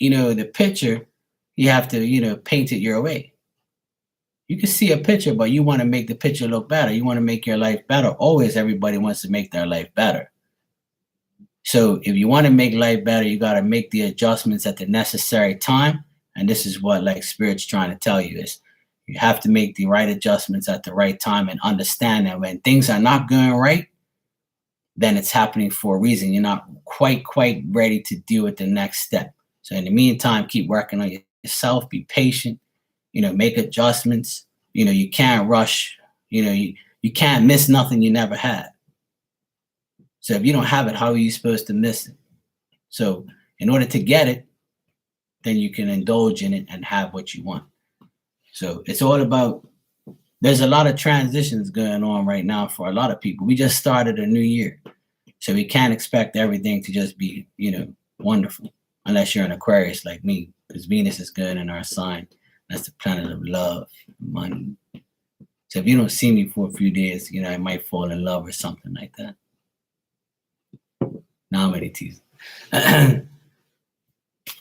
the picture, you have to, paint it your way. You can see a picture, but you want to make the picture look better. You want to make your life better. Always everybody wants to make their life better. So if you want to make life better, you got to make the adjustments at the necessary time. And this is what Spirit's trying to tell you is you have to make the right adjustments at the right time and understand that when things are not going right, then it's happening for a reason. You're not quite ready to deal with the next step. So in the meantime, keep working on yourself, be patient, make adjustments. You can't rush, you can't miss nothing you never had. So if you don't have it, how are you supposed to miss it? So in order to get it, then you can indulge in it and have what you want. So it's all about, there's a lot of transitions going on right now for a lot of people. We just started a new year. So we can't expect everything to just be, wonderful, unless you're an Aquarius like me, because Venus is good in our sign. That's the planet of love, money. So if you don't see me for a few days, I might fall in love or something like that. Now I'm ready to tease.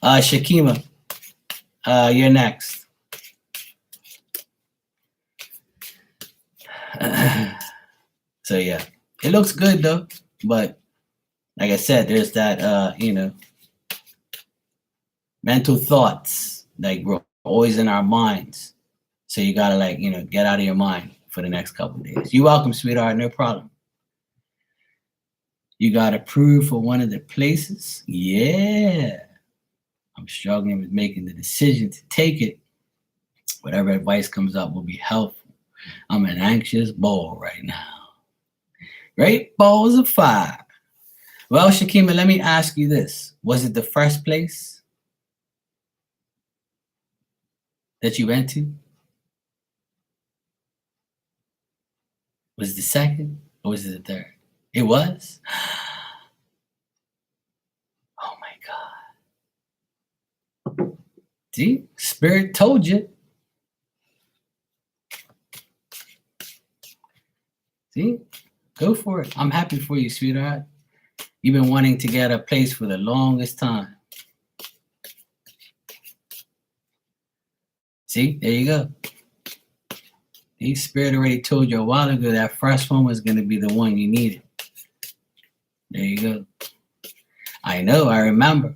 Shakima, you're next. So yeah, it looks good though, but like I said, there's that mental thoughts we're always in our minds. So you gotta get out of your mind for the next couple of days. You're welcome, sweetheart, no problem. You got approved for one of the places? Yeah. I'm struggling with making the decision to take it. Whatever advice comes up will be helpful. I'm an anxious ball right now. Great balls of fire. Well, Shakima, let me ask you this. Was it the first place that you went to? Was it the second or was it the third? It was? Oh my God. See, Spirit told you. See, go for it. I'm happy for you, sweetheart. You've been wanting to get a place for the longest time. See, there you go. The Spirit already told you a while ago that first one was going to be the one you needed. There you go. I know, I remember.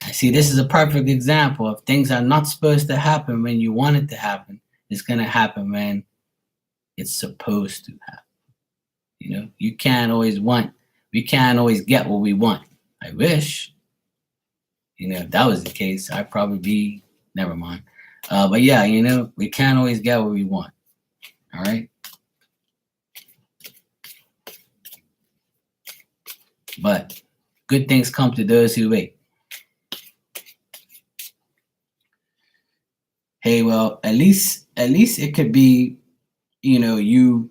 I see, this is a perfect example of things are not supposed to happen when you want it to happen. It's going to happen when it's supposed to happen. We can't always get what we want. I wish, if that was the case, I'd probably be, never mind. But yeah, we can't always get what we want. All right. But Good things come to those who wait. Hey, well, at least it could be, you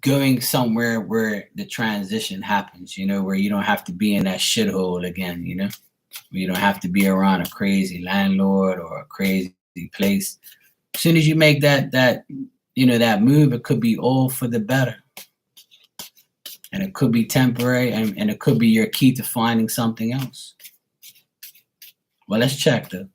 going somewhere where the transition happens, where you don't have to be in that shithole again, where you don't have to be around a crazy landlord or a crazy place. As soon as you make that move, it could be all for the better. And it could be temporary, and it could be your key to finding something else. Well, let's check though.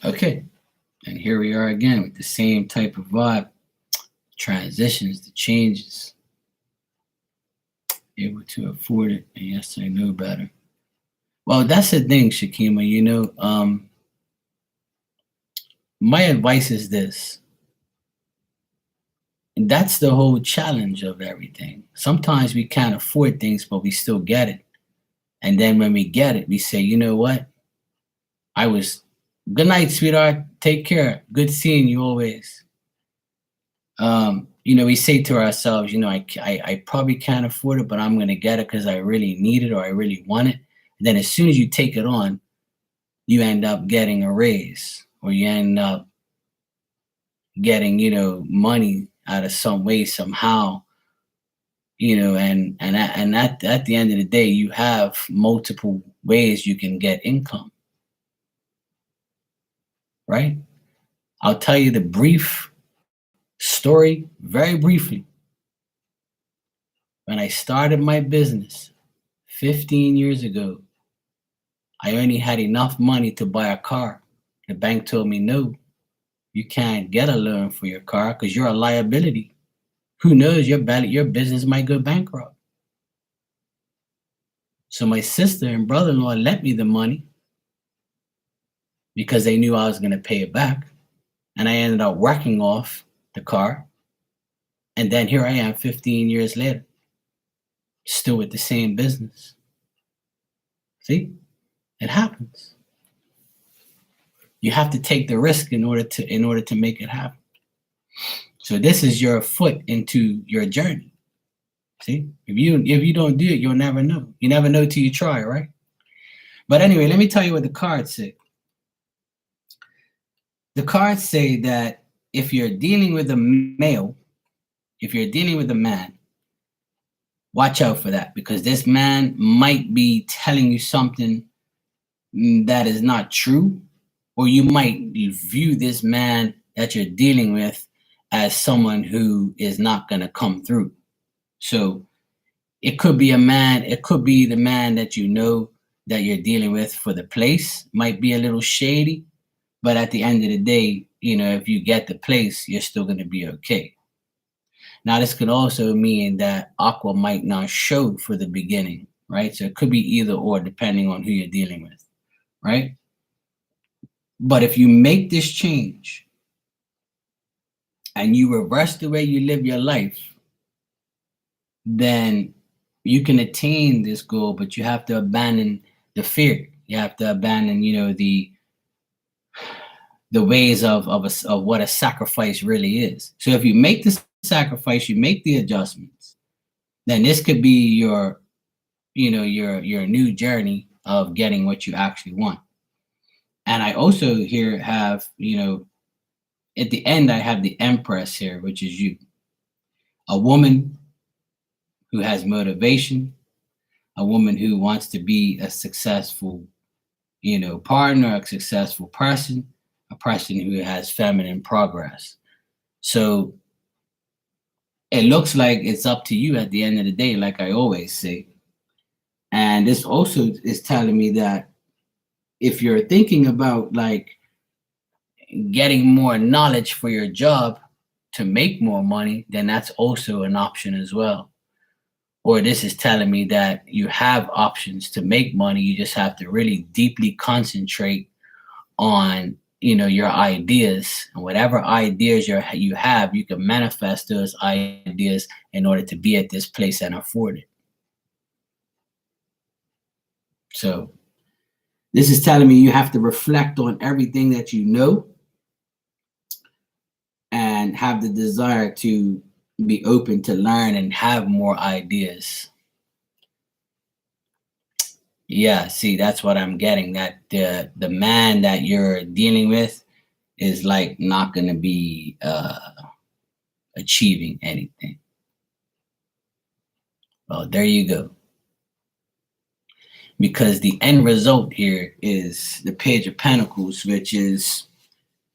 Okay. And here we are again with the same type of vibe. Transitions, the changes. Able to afford it. And yes, I know better. Well, that's the thing, Shakima. My advice is this. And that's the whole challenge of everything. Sometimes we can't afford things, but we still get it. And then when we get it, we say, you know what? Good night, sweetheart. Take care. Good seeing you always. We say to ourselves, I probably can't afford it, but I'm going to get it because I really need it or I really want it. And then as soon as you take it on, you end up getting a raise or you end up getting, money out of some way, somehow, and at the end of the day, you have multiple ways you can get income. Right? I'll tell you the brief story very briefly. When I started my business 15 years ago, I only had enough money to buy a car. The bank told me, no, you can't get a loan for your car because you're a liability. Who knows, your business might go bankrupt. So my sister and brother-in-law lent me the money because they knew I was going to pay it back. And I ended up working off the car. And then here I am 15 years later, still with the same business. See, it happens. You have to take the risk in order to make it happen. So this is your foot into your journey. See, if you don't do it, you'll never know. You never know till you try, right? But anyway, let me tell you what the cards say. The cards say that if you're dealing with a male, if you're dealing with a man, watch out for that because this man might be telling you something that is not true, or you might view this man that you're dealing with as someone who is not going to come through. So it could be a man, it could be the man that you know that you're dealing with for the place, might be a little shady, but at the end of the day, if you get the place, you're still going to be okay. Now, this could also mean that Aqua might not show for the beginning, right? So it could be either or depending on who you're dealing with, right? But if you make this change and you reverse the way you live your life, then you can attain this goal, but you have to abandon the fear. You have to abandon, the ways of what a sacrifice really is. So if you make the sacrifice, you make the adjustments, then this could be your new journey of getting what you actually want. And I also here have, at the end, I have the Empress here, which is you. A woman who has motivation, a woman who wants to be a successful, partner, a successful person, a person who has feminine progress. So it looks like it's up to you at the end of the day, like I always say. And this also is telling me that if you're thinking about getting more knowledge for your job to make more money, then that's also an option as well. Or this is telling me that you have options to make money. You just have to really deeply concentrate on, your ideas, and whatever ideas you have, you can manifest those ideas in order to be at this place and afford it. So this is telling me you have to reflect on everything that you know and have the desire to be open to learn and have more ideas. Yeah, see, that's what I'm getting. That the man that you're dealing with is like not going to be achieving anything. Well, there you go. Because the end result here is the Page of Pentacles, which is,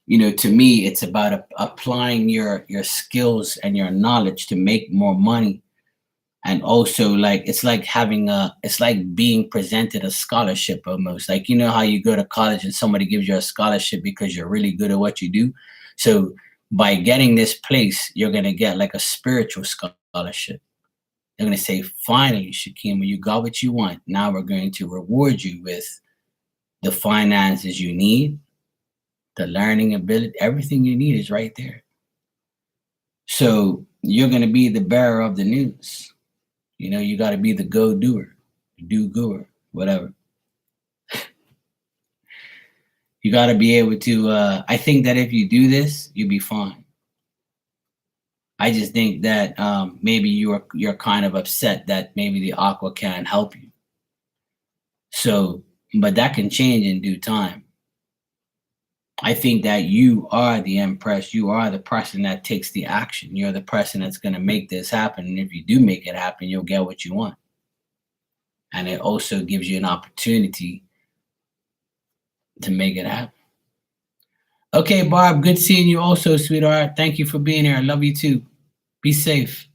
to me, it's about applying your skills and your knowledge to make more money. And also, like, it's like being presented a scholarship almost. Like, how you go to college and somebody gives you a scholarship because you're really good at what you do. So by getting this place, you're going to get like a spiritual scholarship. They're going to say, finally, Shakima, you got what you want. Now we're going to reward you with the finances you need, the learning ability, everything you need is right there. So you're going to be the bearer of the news. You got to be the go-doer, do-goer, whatever. You got to be able to, I think that if you do this, you'll be fine. I just think that maybe you're kind of upset that maybe the aqua can't help you. So, but that can change in due time. I think that you are the empress. You are the person that takes the action. You're the person that's going to make this happen. And if you do make it happen, you'll get what you want. And it also gives you an opportunity to make it happen. Okay, Barb, good seeing you also, sweetheart. Thank you for being here. I love you too. Be safe.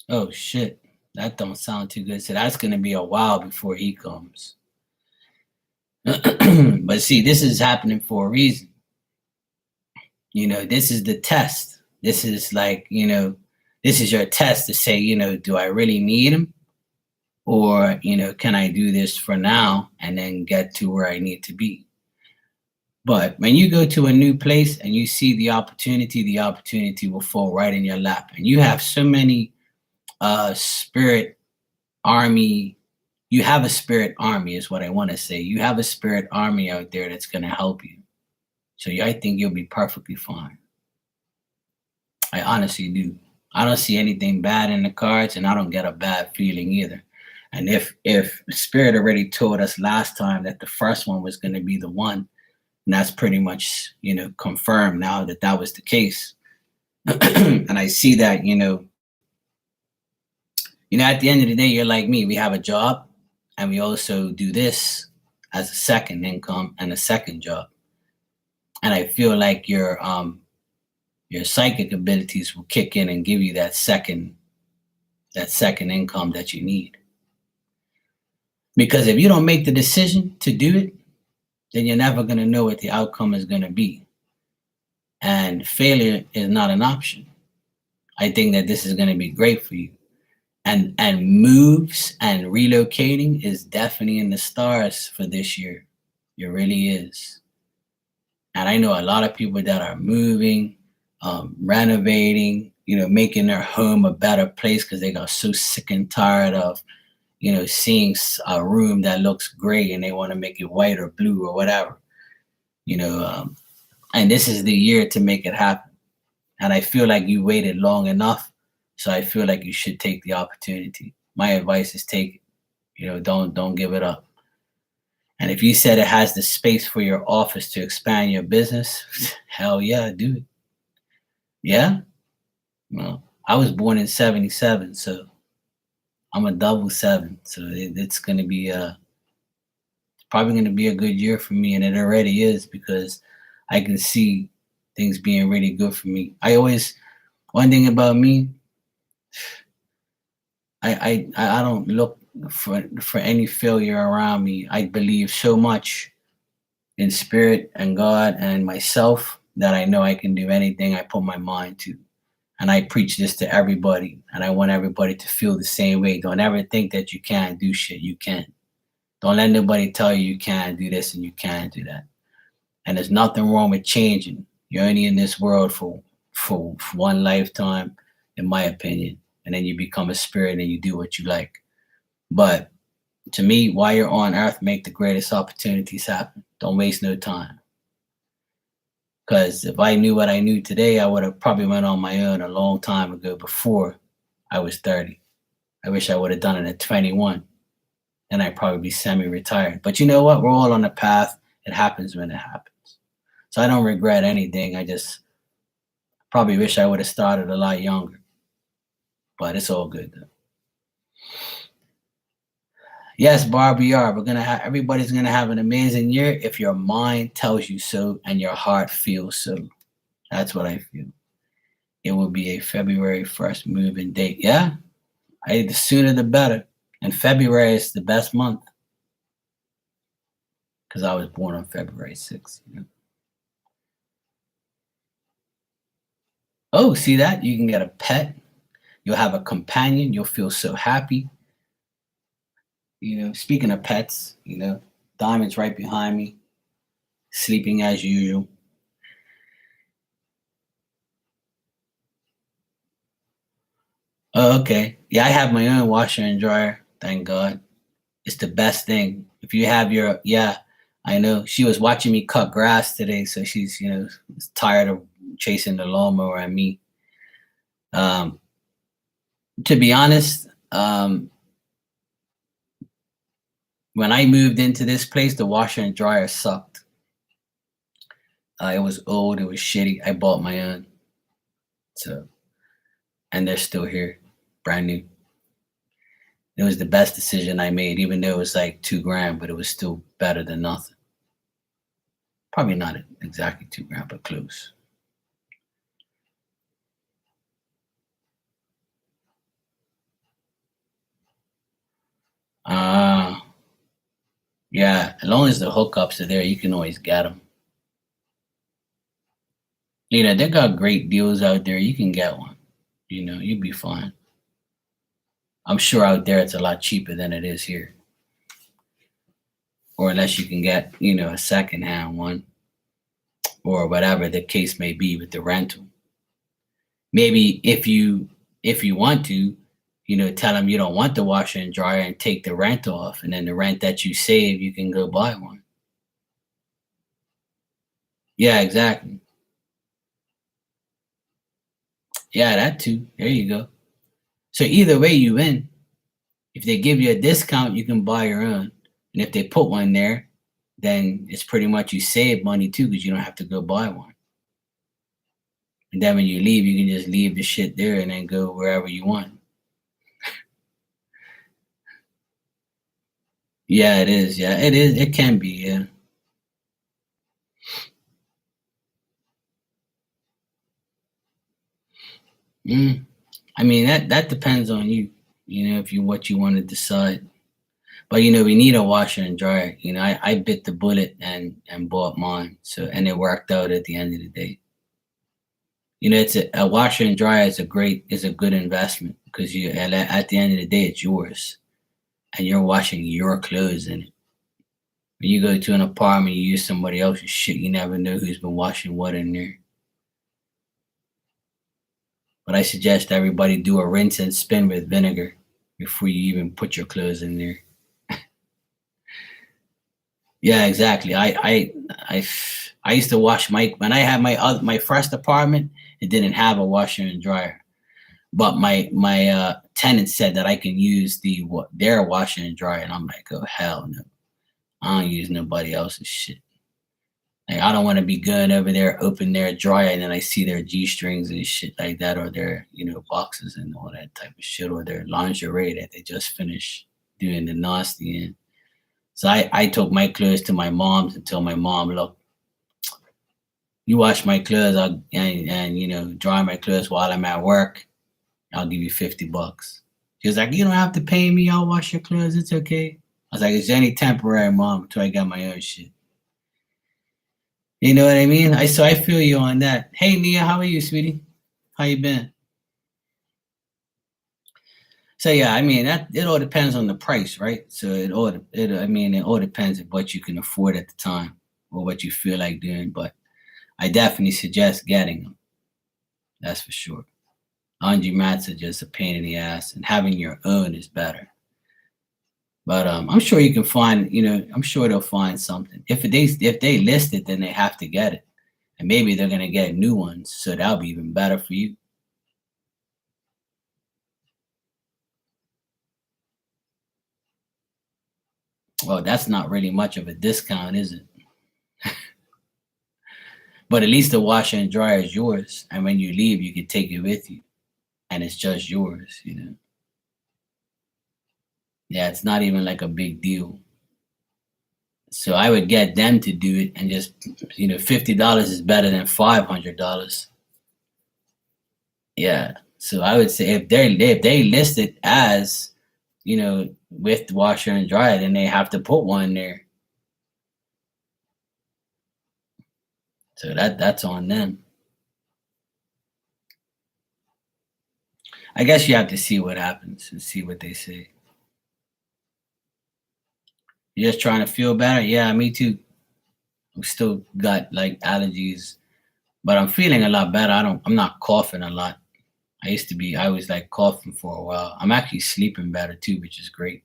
Oh, shit. That don't sound too good. So that's going to be a while before he comes. But see, this is happening for a reason. This is the test. This is like, this is your test to say, do I really need him? Or, can I do this for now and then get to where I need to be? But when you go to a new place and you see the opportunity will fall right in your lap. And you have so many spirit army. You have a spirit army is what I want to say. You have a spirit army out there that's going to help you. So I think you'll be perfectly fine. I honestly do. I don't see anything bad in the cards, and I don't get a bad feeling either. And if Spirit already told us last time that the first one was going to be the one, and that's pretty much, confirmed now that was the case. And I see that, at the end of the day, you're like me. We have a job, and we also do this as a second income and a second job. And I feel like your psychic abilities will kick in and give you that second income that you need. Because if you don't make the decision to do it, then you're never going to know what the outcome is going to be. And failure is not an option. I think that this is going to be great for you. And moves and relocating is definitely in the stars for this year. It really is. And I know a lot of people that are moving, renovating, making their home a better place because they got so sick and tired of, seeing a room that looks gray and they want to make it white or blue or whatever, and this is the year to make it happen. And I feel like you waited long enough. So I feel like you should take the opportunity. My advice is take it, don't give it up. And if you said it has the space for your office to expand your business, hell yeah, do it. Yeah. Well, I was born in 77, so I'm a double 7. So it's going to be probably going to be a good year for me. And it already is, because I can see things being really good for me. One thing about me, I don't look for any failure around me. I believe so much in spirit and God and myself that I know I can do anything I put my mind to. And I preach this to everybody, and I want everybody to feel the same way. Don't ever think that you can't do shit. You can. Don't let nobody tell you you can't do this and you can't do that. And there's nothing wrong with changing. You're only in this world for one lifetime, in my opinion. And then you become a spirit and you do what you like. But to me, while you're on earth, make the greatest opportunities happen. Don't waste no time. Because if I knew what I knew today, I would have probably went on my own a long time ago before I was 30. I wish I would have done it at 21. And I'd probably be semi-retired. But you know what? We're all on a path. It happens when it happens. So I don't regret anything. I just probably wish I would have started a lot younger. But it's all good though. Yes, Barbie R. Everybody's gonna have an amazing year if your mind tells you so and your heart feels so. That's what I feel. It will be a February 1st move-in date. Yeah, the sooner the better. And February is the best month because I was born on February 6th. You know? Oh, see that? You can get a pet. You'll have a companion. You'll feel so happy. You know, speaking of pets, you know, Diamond's right behind me, sleeping as usual. Oh, okay. Yeah, I have my own washer and dryer. Thank God. It's the best thing. If you have your, yeah, I know. She was watching me cut grass today, so she's, you know, tired of chasing the lawnmower at me. To be honest, when I moved into this place, the washer and dryer sucked. It was old. It was shitty. I bought my own. So, and they're still here, brand new. It was the best decision I made, even though it was like $2,000, but it was still better than nothing. Probably not exactly $2,000, but close. Yeah, as long as the hookups are there, you can always get them. You know, they got great deals out there. You can get one. You know, you'll be fine. I'm sure out there it's a lot cheaper than it is here. Or unless you can get, you know, a secondhand one or whatever the case may be with the rental. Maybe if you want to, you know, tell them you don't want the washer and dryer and take the rent off, and then the rent that you save, you can go buy one. Yeah, exactly. Yeah, that too. There you go. So either way, you win. If they give you a discount, you can buy your own. And if they put one there, then it's pretty much you save money too because you don't have to go buy one. And then when you leave, you can just leave the shit there and then go wherever you want. Yeah, it is. Yeah, it is. It can be. Yeah. Mm. I mean, that depends on you. You know, if you what you want to decide. But you know, we need a washer and dryer. You know, I bit the bullet and bought mine. So and it worked out at the end of the day. You know, it's a washer and dryer is a good investment because you at the end of the day it's yours and you're washing your clothes in it. When you go to an apartment, you use somebody else's shit. You never know who's been washing what in there. But I suggest everybody do a rinse and spin with vinegar before you even put your clothes in there. Yeah, exactly. I used to wash my when I had my first apartment. It didn't have a washer and dryer, but my tenant said that I can use their washer and dryer, and I'm like, oh hell no, I don't use nobody else's shit. Like I don't want to be going over there, open their dryer, and then I see their G strings and shit like that, or their boxes and all that type of shit, or their lingerie that they just finished doing the nasty in. So I took my clothes to my mom's and told my mom, look, you wash my clothes and dry my clothes while I'm at work. I'll give you $50. She was like, you don't have to pay me. I'll wash your clothes. It's okay. I was like, it's only temporary, mom, until I got my own shit. You know what I mean? I feel you on that. Hey Nia, how are you, sweetie? How you been? So yeah, I mean that it all depends on the price, right? So it all depends on what you can afford at the time or what you feel like doing. But I definitely suggest getting them. That's for sure. Laundry mats are just a pain in the ass, and having your own is better. But I'm sure you can find, I'm sure they'll find something. If they list it, then they have to get it, and maybe they're gonna get new ones, so that'll be even better for you. Well, that's not really much of a discount, is it? But at least the washer and dryer is yours, and when you leave, you can take it with you, and it's just yours. Yeah, it's not even like a big deal. So I would get them to do it, and just $50 is better than $500. Yeah. So I would say if they list it as with washer and dryer, then they have to put one there. So that's on them. I guess you have to see what happens and see what they say. You're just trying to feel better. Yeah, me too. I'm still got like allergies, but I'm feeling a lot better. I'm not coughing a lot. I was like coughing for a while. I'm actually sleeping better too, which is great.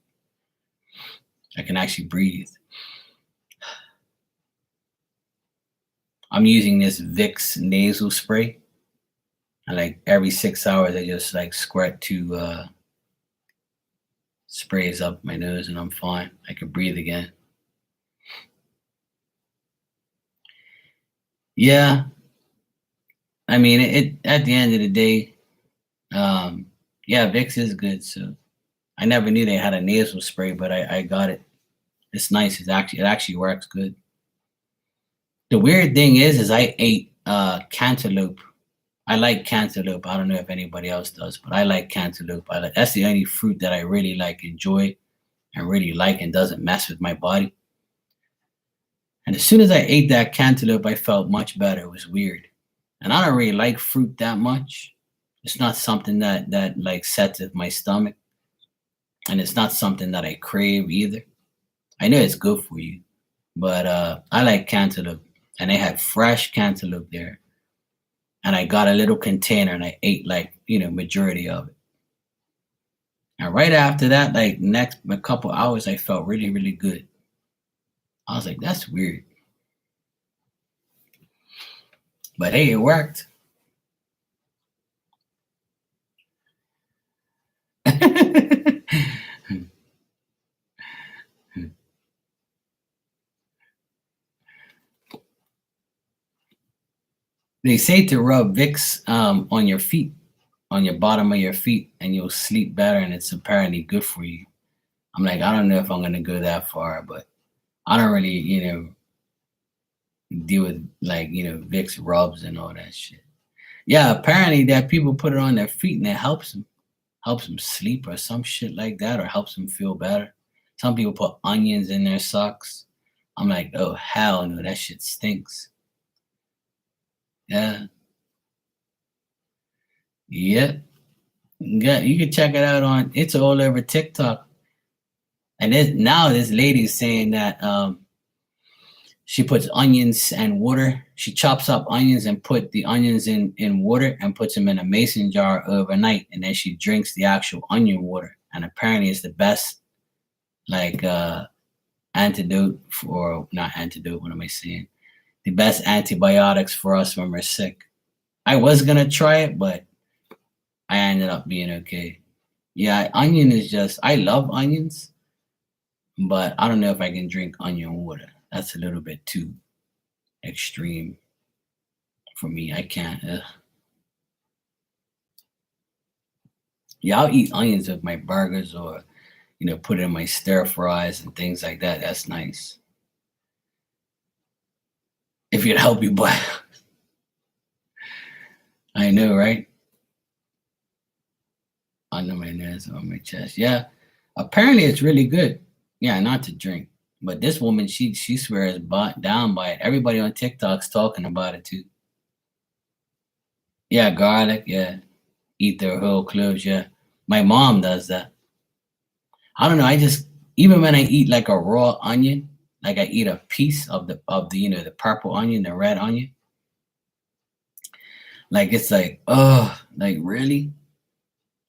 I can actually breathe. I'm using this Vicks nasal spray. And like every 6 hours, I just like squirt two sprays up my nose, and I'm fine. I can breathe again. Yeah, I mean, it at the end of the day, um, yeah, Vicks is good. So I never knew they had a nasal spray, but I got it. It's nice. It actually works good. The weird thing is I ate cantaloupe. I like cantaloupe. I don't know if anybody else does, but I like cantaloupe. That's the only fruit that I really like, enjoy, and really like, and doesn't mess with my body. And as soon as I ate that cantaloupe, I felt much better. It was weird. And I don't really like fruit that much. It's not something that like sets with my stomach, and it's not something that I crave either. I know it's good for you, but I like cantaloupe, and they had fresh cantaloupe there, and I got a little container, and I ate like majority of it. And right after that, like next a couple hours, I felt really really good. I was like, that's weird, but hey, it worked. They say to rub Vicks on your feet, on your bottom of your feet, and you'll sleep better, and it's apparently good for you. I'm like, I don't know if I'm gonna go that far, but I don't really, deal with like, Vicks rubs and all that shit. Yeah, apparently that people put it on their feet and it helps them sleep or some shit like that, or helps them feel better. Some people put onions in their socks. I'm like, oh hell no, that shit stinks. Yeah, yep. Yeah, you can check it out on. It's all over TikTok. And now this lady's saying that she puts onions and water. She chops up onions and put the onions in water and puts them in a mason jar overnight, and then she drinks the actual onion water. And apparently, it's the best like antidote for not antidote. What am I saying? The best antibiotics for us when we're sick. I was gonna try it, but I ended up being okay. Yeah, onion is just. I love onions, but I don't know if I can drink onion water. That's a little bit too extreme for me. I can't. Ugh. Yeah, I'll eat onions with my burgers, or put it in my stir fries and things like that. That's nice. If you'd help you, but I know, right? Under my nose, on my chest. Yeah. Apparently, it's really good. Yeah, not to drink. But this woman, she swears down by it. Everybody on TikTok's talking about it too. Yeah, garlic. Yeah, eat the whole cloves. Yeah, my mom does that. I don't know. I just even when I eat like a raw onion, like I eat a piece of the the purple onion, the red onion. Like it's like, oh, like really?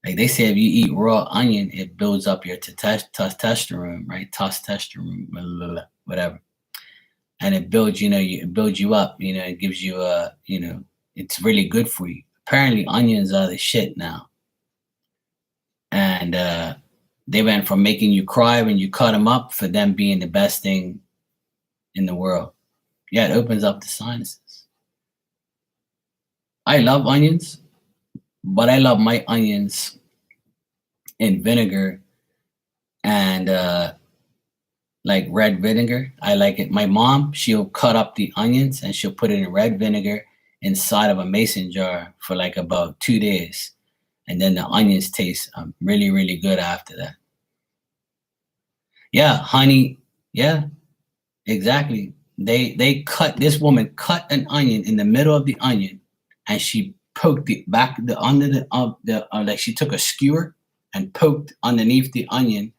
Like they say, if you eat raw onion, it builds up your testosterone, right? Testosterone, blah, blah, blah, whatever, and it builds, it builds you up. It gives you it's really good for you. Apparently, onions are the shit now, and they went from making you cry when you cut them up for them being the best thing in the world. Yeah, it opens up the sinuses. I love onions, but I love my onions in vinegar and like red vinegar. I like it. My mom, she'll cut up the onions and she'll put it in red vinegar inside of a mason jar for like about 2 days. And then the onions taste really, really good after that. Yeah, honey. Yeah, exactly. They cut this woman cut an onion in the middle of the onion, and she poked it back the under the like she took a skewer and poked underneath the onion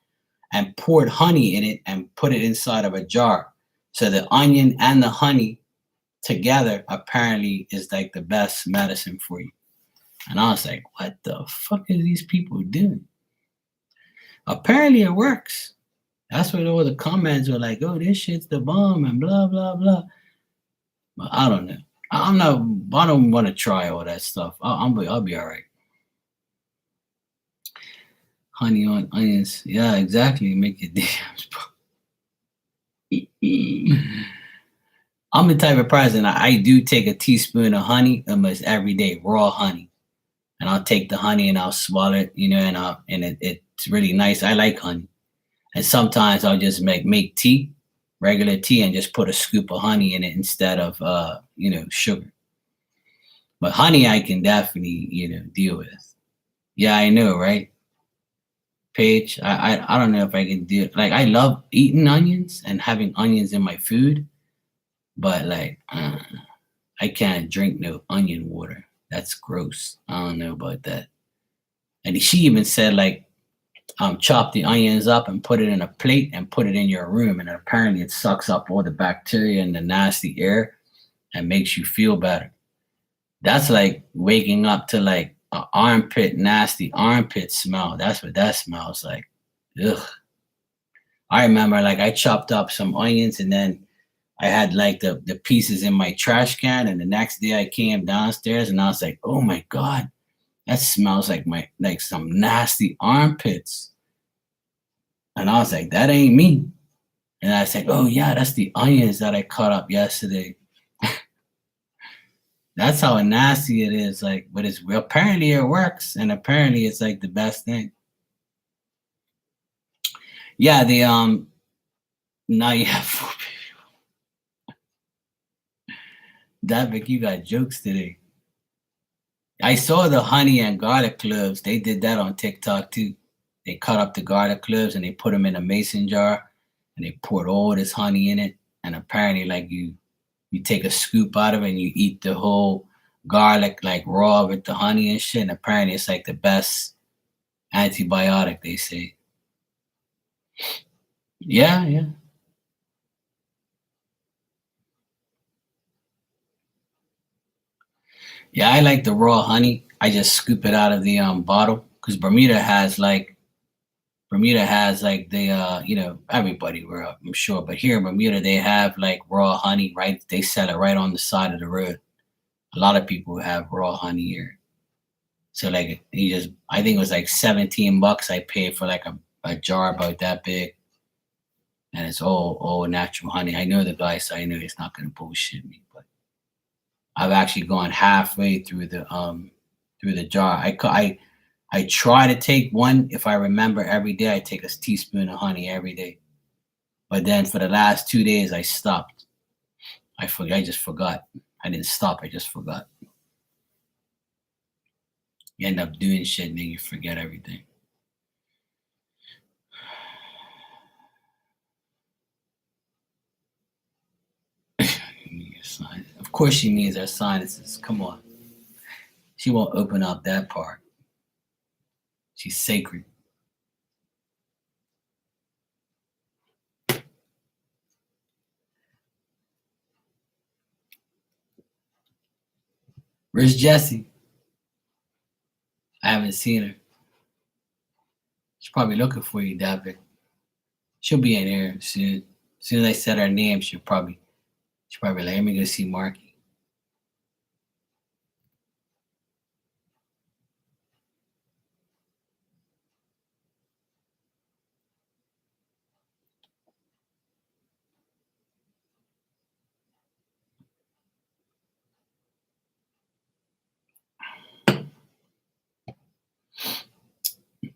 and poured honey in it and put it inside of a jar. So the onion and the honey together apparently is like the best medicine for you. And I was like, what the fuck are these people doing? Apparently it works. That's what all the comments were like, oh, this shit's the bomb and blah, blah, blah. But I don't know. I don't want to try all that stuff. I'll be all right. Honey on onions. Yeah, exactly. Make it damn. I'm the type of person I do take a teaspoon of honey almost every day, raw honey, and I'll take the honey and I'll swallow it, it's really nice. I like honey, and sometimes I'll just make tea, regular tea, and just put a scoop of honey in it instead of sugar. But honey, I can definitely deal with. Yeah, I know, right? Paige, I don't know if I can do it. Like I love eating onions and having onions in my food, but like. I can't drink no onion water. That's gross. I don't know about that. And she even said like, chop the onions up and put it in a plate and put it in your room, and apparently it sucks up all the bacteria and the nasty air and makes you feel better. That's like waking up to like an armpit, nasty armpit smell. That's what that smells like. Ugh. I remember like I chopped up some onions and then I had like the pieces in my trash can, and the next day I came downstairs and I was like, "Oh my god, that smells like some nasty armpits." And I was like, "That ain't me." And I was like, "Oh yeah, that's the onions that I cut up yesterday." That's how nasty it is. Like, but it's apparently it works, and apparently it's like the best thing. Yeah, the now you have four Davik, you got jokes today. I saw the honey and garlic cloves. They did that on TikTok too. They cut up the garlic cloves and they put them in a mason jar and they poured all this honey in it. And apparently, like you take a scoop out of it and you eat the whole garlic like raw with the honey and shit. And apparently, it's like the best antibiotic. They say. Yeah, yeah, yeah. I like the raw honey. I just scoop it out of the bottle because Bermuda has like the everybody where I'm sure, but here in Bermuda they have like raw honey, right? They sell it right on the side of the road. A lot of people have raw honey here. So like I think it was like 17 bucks I paid for like a jar about that big. And it's all natural honey. I know the guy, so I know he's not gonna bullshit me, but I've actually gone halfway through the jar. I try to take one if I remember every day. I take a teaspoon of honey every day. But then for the last 2 days, I stopped. I forgot. I just forgot. I didn't stop. I just forgot. You end up doing shit and then you forget everything. course she needs her sinuses. Come on. She won't open up that part. She's sacred. Where's Jessie? I haven't seen her. She's probably looking for you, David. She'll be in here soon. As soon as I said her name, she'll probably like, let me go see Marky.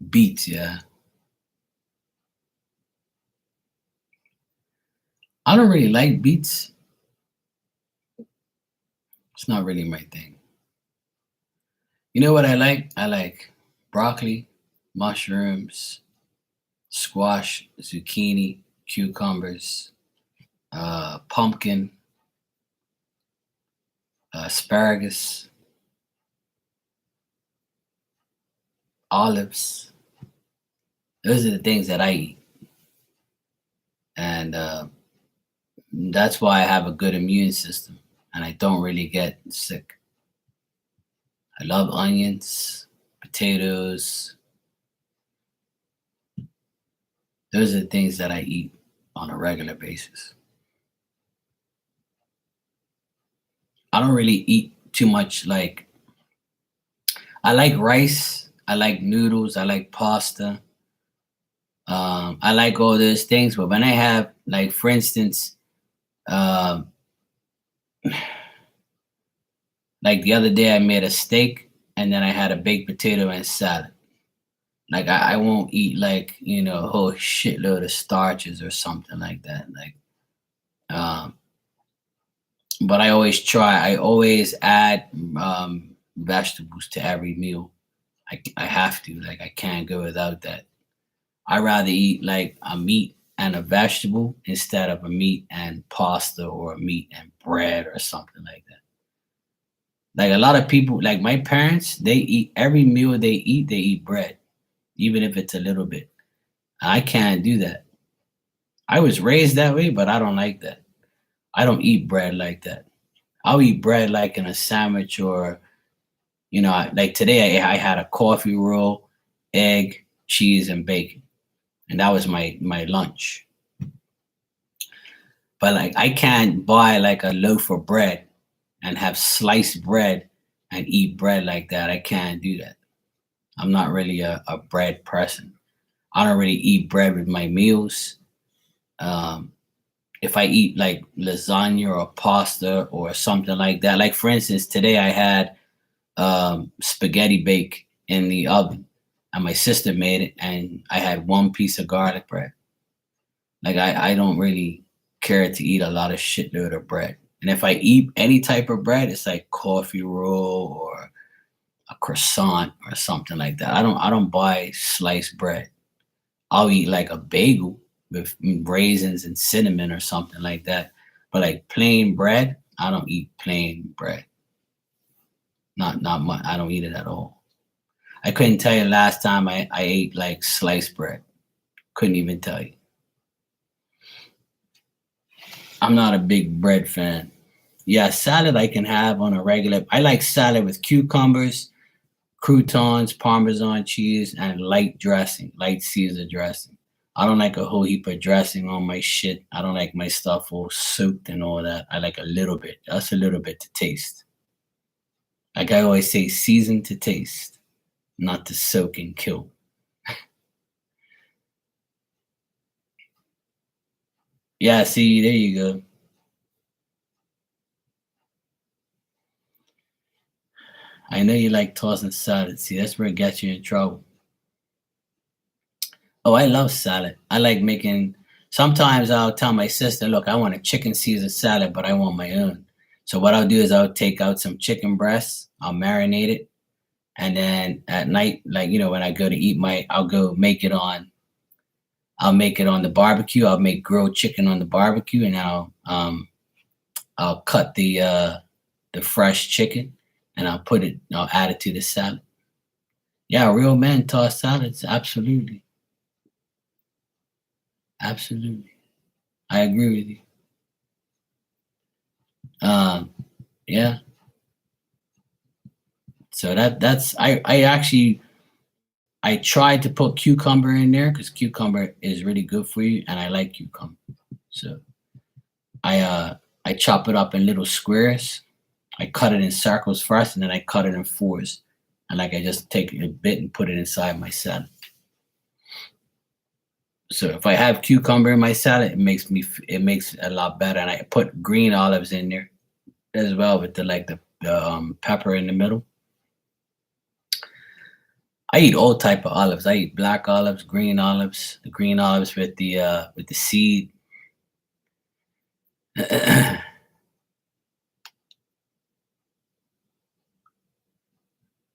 Beats, yeah. I don't really like beets. It's not really my thing. You know what I like? I like broccoli, mushrooms, squash, zucchini, cucumbers, pumpkin, asparagus, olives. Those are the things that I eat. And that's why I have a good immune system and I don't really get sick. I love onions, potatoes. Those are the things that I eat on a regular basis. I don't really eat too much like I like rice, I like noodles, I like pasta. I like all those things, but when I have like for instance, um, like the other day I made a steak and then I had a baked potato and salad. Like I won't eat like, a whole shitload of starches or something like that. Like um but I always add vegetables to every meal. I have to. Like I can't go without that. I rather eat like a meat and a vegetable instead of a meat and pasta or a meat and bread or something like that. Like a lot of people, like my parents, they eat every meal they eat bread, even if it's a little bit. I can't do that. I was raised that way, but I don't like that. I don't eat bread like that. I'll eat bread like in a sandwich or, like today I had a coffee roll, egg, cheese, and bacon. And that was my lunch. But like I can't buy like a loaf of bread and have sliced bread and eat bread like that. I can't do that. I'm not really a bread person. I don't really eat bread with my meals. Um, if I eat like lasagna or pasta or something like that, like for instance, today I had spaghetti bake in the oven and my sister made it and I had one piece of garlic bread. Like I don't really care to eat a lot of shitload of bread. And if I eat any type of bread, it's like coffee roll or a croissant or something like that. I don't buy sliced bread. I'll eat like a bagel with raisins and cinnamon or something like that. But like plain bread, I don't eat plain bread. Not much. I don't eat it at all. I couldn't tell you last time I ate like sliced bread. Couldn't even tell you. I'm not a big bread fan. Yeah, salad I can have on a regular. I like salad with cucumbers, croutons, Parmesan cheese, and light dressing, light Caesar dressing. I don't like a whole heap of dressing on my shit. I don't like my stuff all soaked and all that. I like a little bit, just a little bit to taste. Like I always say, season to taste, not to soak and kill. Yeah, see, there you go. I know you like tossing salad. See, that's where it gets you in trouble. Oh, I love salad. I like making. Sometimes I'll tell my sister, "Look, I want a chicken Caesar salad, but I want my own." So what I'll do is I'll take out some chicken breasts, I'll marinate it, and then at night, like when I go to eat I'll go make it on. I'll make it on the barbecue. I'll make grilled chicken on the barbecue, and I'll cut the the fresh chicken, and I'll add it to the salad. Yeah, real men toss salads. Absolutely, absolutely. I agree with you. Um, yeah. So that's I actually I tried to put cucumber in there because cucumber is really good for you, and I like cucumber. So I uh I chop it up in little squares. I cut it in circles first, and then I cut it in fours. And like I just take a bit and put it inside my salad. So if I have cucumber in my salad, it makes it a lot better. And I put green olives in there as well with the pepper in the middle. I eat all type of olives. I eat black olives, green olives, the green olives with the seed.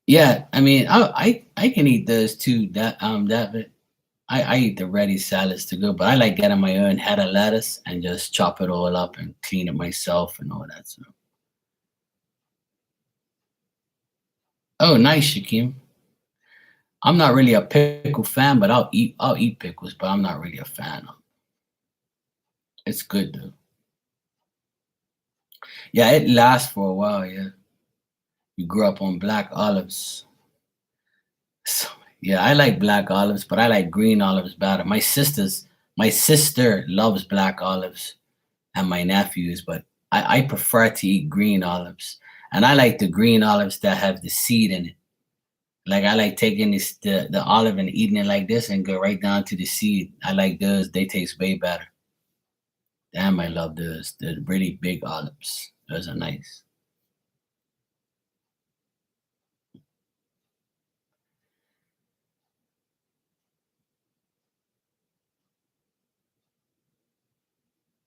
Yeah, I mean, I can eat those too. But I eat the ready salads to go, but I like getting my own head of lettuce and just chop it all up and clean it myself and all that. So, oh, nice, Shakim. I'm not really a pickle fan, but I'll eat pickles, but I'm not really a fan of. It's good though. Yeah, it lasts for a while. Yeah, you grew up on black olives. So, yeah, I like black olives, but I like green olives better. My sister loves black olives, and my nephews, but I prefer to eat green olives. And I like the green olives that have the seed in it. Like I like taking the olive and eating it like this and go right down to the seed. I like those. They taste way better. Damn, I love those. The really big olives. Those are nice.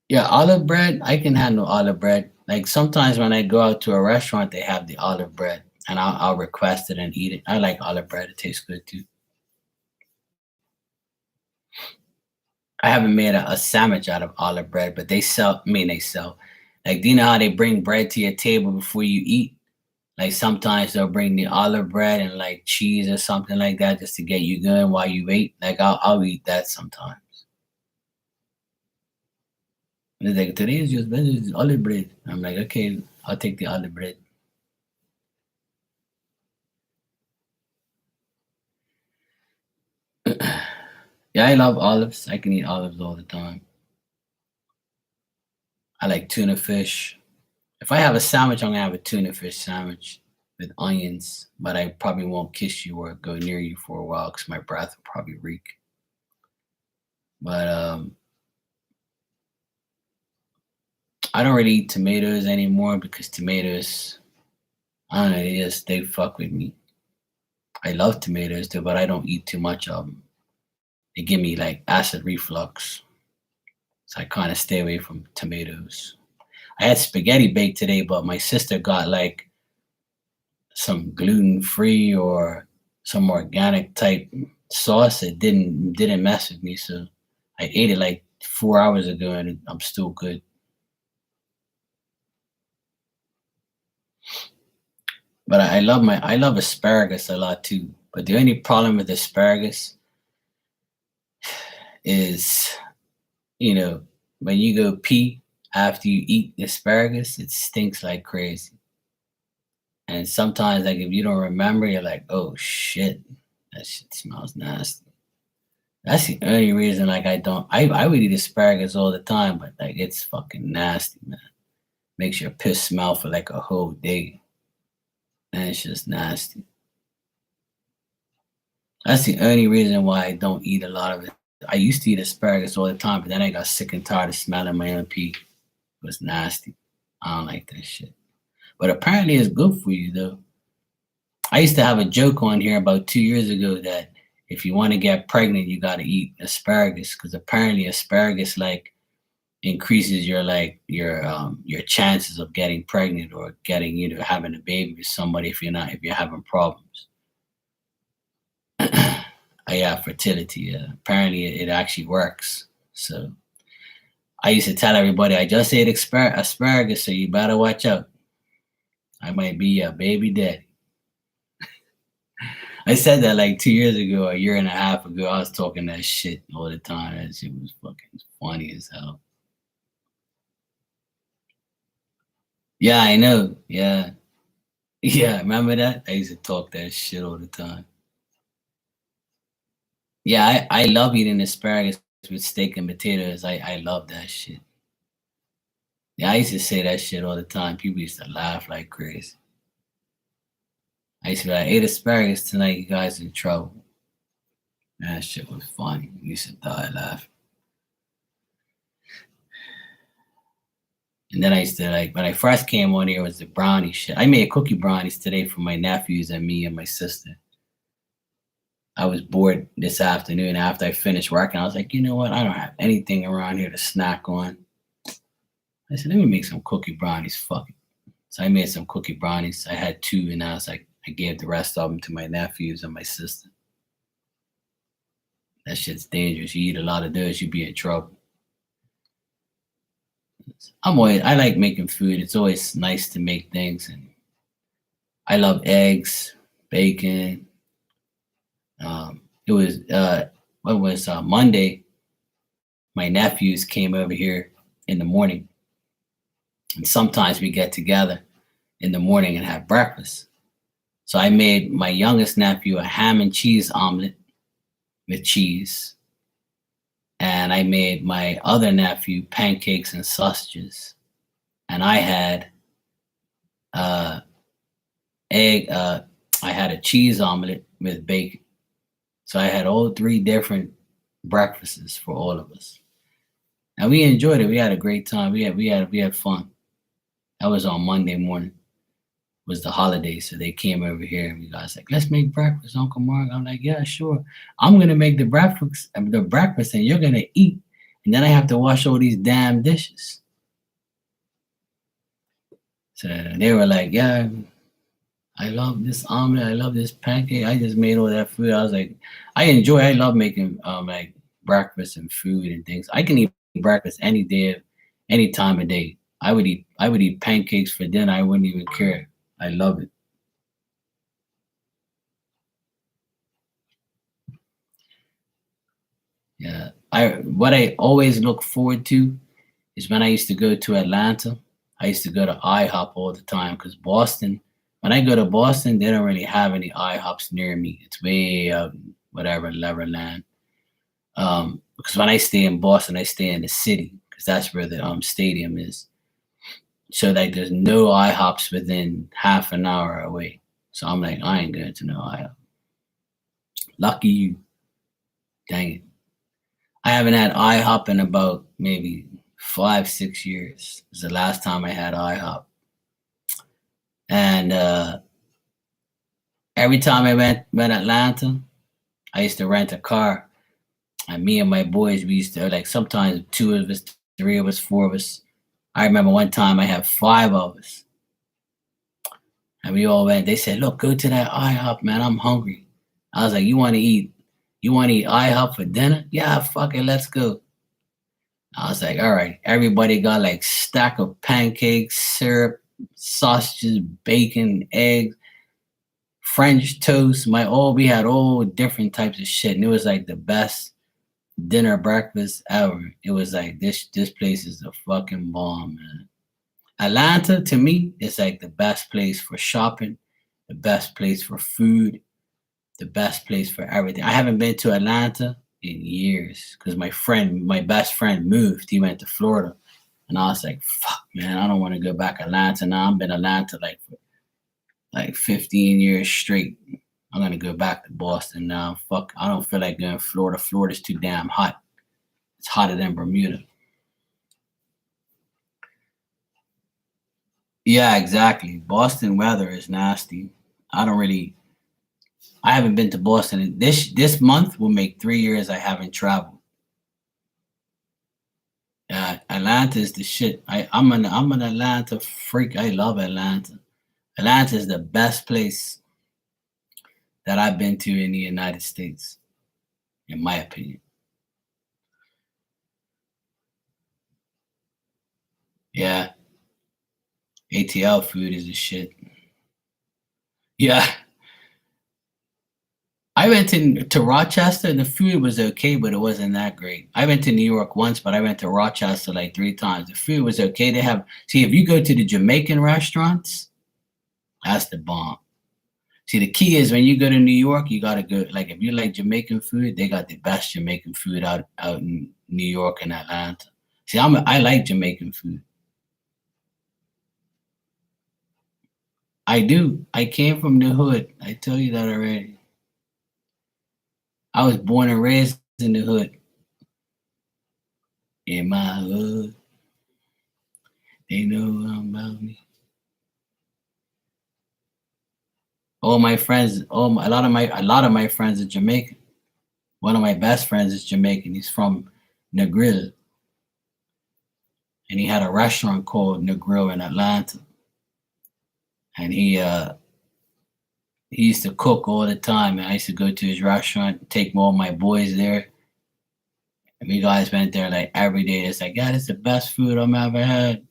Yeah, olive bread, I can handle olive bread. Like sometimes when I go out to a restaurant, they have the olive bread and I'll request it and eat it. I like olive bread. It tastes good too. I haven't made a sandwich out of olive bread, but they sell. Like, do you know how they bring bread to your table before you eat? Like sometimes they'll bring the olive bread and like cheese or something like that just to get you going while you wait. Like I'll eat that sometimes. And it's like today is just olive bread. I'm like, okay, I'll take the olive bread. Yeah, I love olives. I can eat olives all the time. I like tuna fish. If I have a sandwich, I'm gonna have a tuna fish sandwich with onions, but I probably won't kiss you or go near you for a while because my breath will probably reek. But I don't really eat tomatoes anymore because tomatoes, I don't know, they fuck with me. I love tomatoes too, but I don't eat too much of them. They give me like acid reflux, so I kind of stay away from tomatoes. I had spaghetti baked today, but my sister got like some gluten free or some organic type sauce. It didn't mess with me, so I ate it like 4 hours ago, and I'm still good. But I love asparagus a lot too. But the only problem with asparagus is, you know, when you go pee after you eat asparagus, it stinks like crazy. And sometimes, like if you don't remember, you're like, oh shit, that shit smells nasty. That's the only reason like I would eat asparagus all the time, but like it's fucking nasty, man. Makes your piss smell for like a whole day. And it's just nasty. That's the only reason why I don't eat a lot of it. I used to eat asparagus all the time, but then I got sick and tired of smelling my own pee. It was nasty. I don't like that shit. But apparently it's good for you though. I used to have a joke on here about 2 years ago that if you want to get pregnant, you got to eat asparagus because apparently asparagus like increases your chances of getting pregnant or getting having a baby with somebody if you're having problems. Yeah, fertility. Apparently, it actually works. So I used to tell everybody I just ate asparagus, so you better watch out. I might be a baby daddy. I said that like 2 years ago, a year and a half ago. I was talking that shit all the time. That shit was fucking funny as hell. Yeah, I know. Yeah. Yeah, remember that? I used to talk that shit all the time. Yeah, I love eating asparagus with steak and potatoes. I love that shit. Yeah, I used to say that shit all the time. People used to laugh like crazy. I used to be like, I ate asparagus tonight, you guys in trouble. That shit was funny. You used to die laughing. And then I used to like when I first came on here it was the brownie shit. I made cookie brownies today for my nephews and me and my sister. I was bored this afternoon after I finished working. I was like, you know what? I don't have anything around here to snack on. I said, let me make some cookie brownies. Fuck it. So I made some cookie brownies. I had two, and I was like, I gave the rest of them to my nephews and my sister. That shit's dangerous. You eat a lot of those, you be in trouble. I like making food. It's always nice to make things, and I love eggs, bacon. It was what was Monday. My nephews came over here in the morning, and sometimes we get together in the morning and have breakfast. So I made my youngest nephew a ham and cheese omelet with cheese, and I made my other nephew pancakes and sausages, and I had uh, egg. I had a cheese omelet with bacon. So I had all three different breakfasts for all of us, and we enjoyed it. We had a great time. We had fun. That was on Monday morning. Was the holiday, so they came over here and we guys like, let's make breakfast, Uncle Mark. I'm like, yeah, sure. I'm gonna make the breakfast, and you're gonna eat, and then I have to wash all these damn dishes. So they were like, yeah, I love this omelet. I love this pancake. I just made all that food. I was like, I love making like breakfast and food and things. I can eat breakfast any day, any time of day. I would eat pancakes for dinner. I wouldn't even care. I love it. Yeah. What I always look forward to is when I used to go to Atlanta. I used to go to IHOP all the time because Boston. When I go to Boston, they don't really have any IHOPs near me. It's way out in whatever Leverland. Because when I stay in Boston, I stay in the city because that's where the stadium is. So like, there's no IHOPs within half an hour away. So I'm like, I ain't going to no IHOP. Lucky you. Dang it. I haven't had IHOP in about maybe 5, 6 years. It was the last time I had IHOP. And every time I went Atlanta, I used to rent a car. And me and my boys, we used to like sometimes two of us, three of us, four of us. I remember one time I had five of us. And we all went. They said, look, go to that IHOP, man. I'm hungry. I was like, you want to eat? You want to eat IHOP for dinner? Yeah, fuck it, let's go. I was like, all right. Everybody got like stack of pancakes, syrup, sausages, bacon, eggs, French toast. We had all different types of shit, and it was like the best dinner breakfast ever. It was like this place is a fucking bomb, man. Atlanta to me is like the best place for shopping, the best place for food, the best place for everything. I haven't been to Atlanta in years because my best friend moved. He went to Florida. And I was like, fuck, man, I don't want to go back to Atlanta now. I've been Atlanta like for like 15 years straight. I'm gonna go back to Boston now. Fuck, I don't feel like going to Florida. Florida's too damn hot. It's hotter than Bermuda. Yeah, exactly. Boston weather is nasty. I don't really I haven't been to Boston. This month will make 3 years I haven't traveled. Atlanta is the shit. I'm an Atlanta freak. I love Atlanta. Atlanta is the best place that I've been to in the United States, in my opinion. Yeah, ATL food is the shit. Yeah. I went to Rochester, and the food was okay, but it wasn't that great. I went to New York once, but I went to Rochester like 3 times. The food was okay. They have see, if you go to the Jamaican restaurants, that's the bomb. See, the key is when you go to New York, you gotta go like, if you like Jamaican food, they got the best Jamaican food out in New York and Atlanta. See, I like Jamaican food. I do. I came from the hood. I tell you that already. I was born and raised in the hood. In my hood, they know about me. All my friends, a lot of my friends are Jamaican. One of my best friends is Jamaican. He's from Negril, and he had a restaurant called Negril in Atlanta. And he used to cook all the time. And I used to go to his restaurant, take all my boys there. And we guys went there like every day. It's like, God, it's the best food I've ever had.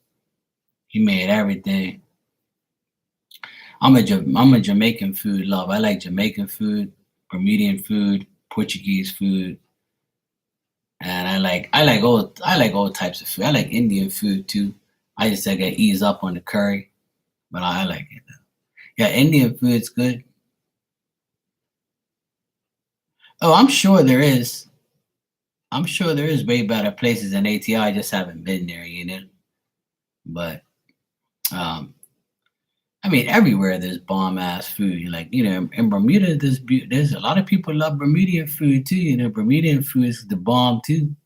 He made everything. I'm a Jamaican food lover. I like Jamaican food, Bermudian food, Portuguese food, and I like all types of food. I like Indian food too. I just like to ease up on the curry, but I like it. Yeah, Indian food's good. Oh, I'm sure there is. I'm sure there is way better places than ATI. I just haven't been there, you know. But um, I mean, everywhere there's bomb ass food. Like, you know, in Bermuda, there's a lot of people love Bermudian food too. You know, Bermudian food is the bomb too.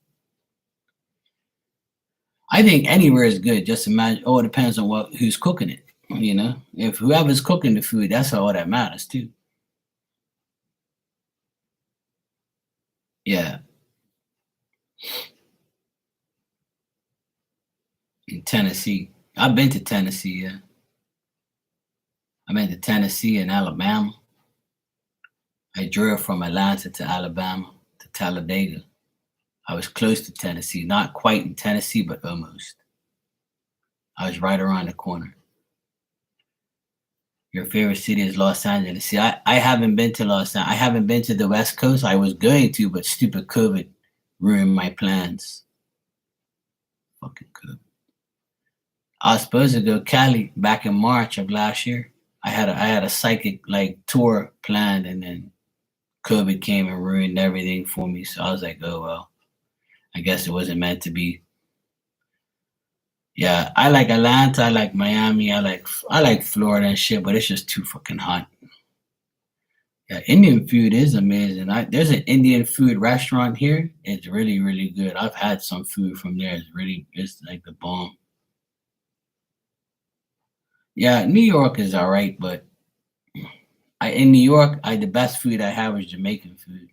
I think anywhere is good. Just imagine. Oh, it depends on who's cooking it. You know, if whoever's cooking the food, that's all that matters too. Yeah, in Tennessee, I've been to Tennessee. Yeah, I've been to Tennessee and Alabama. I drove from Atlanta to Alabama to Talladega. I was close to Tennessee, not quite in Tennessee, but almost. I was right around the corner. Your favorite city is Los Angeles. See, I haven't been to Los Angeles. I haven't been to the West Coast. I was going to, but stupid COVID ruined my plans. Fucking COVID. I was supposed to go Cali back in March of last year. I had a psychic like tour planned, and then COVID came and ruined everything for me. So I was like, oh well, I guess it wasn't meant to be. Yeah, I like Atlanta, I like Miami, I like Florida and shit, but it's just too fucking hot. Yeah, Indian food is amazing. There's an Indian food restaurant here. It's really, really good. I've had some food from there. It's like the bomb. Yeah, New York is all right, but in New York, the best food I have is Jamaican food.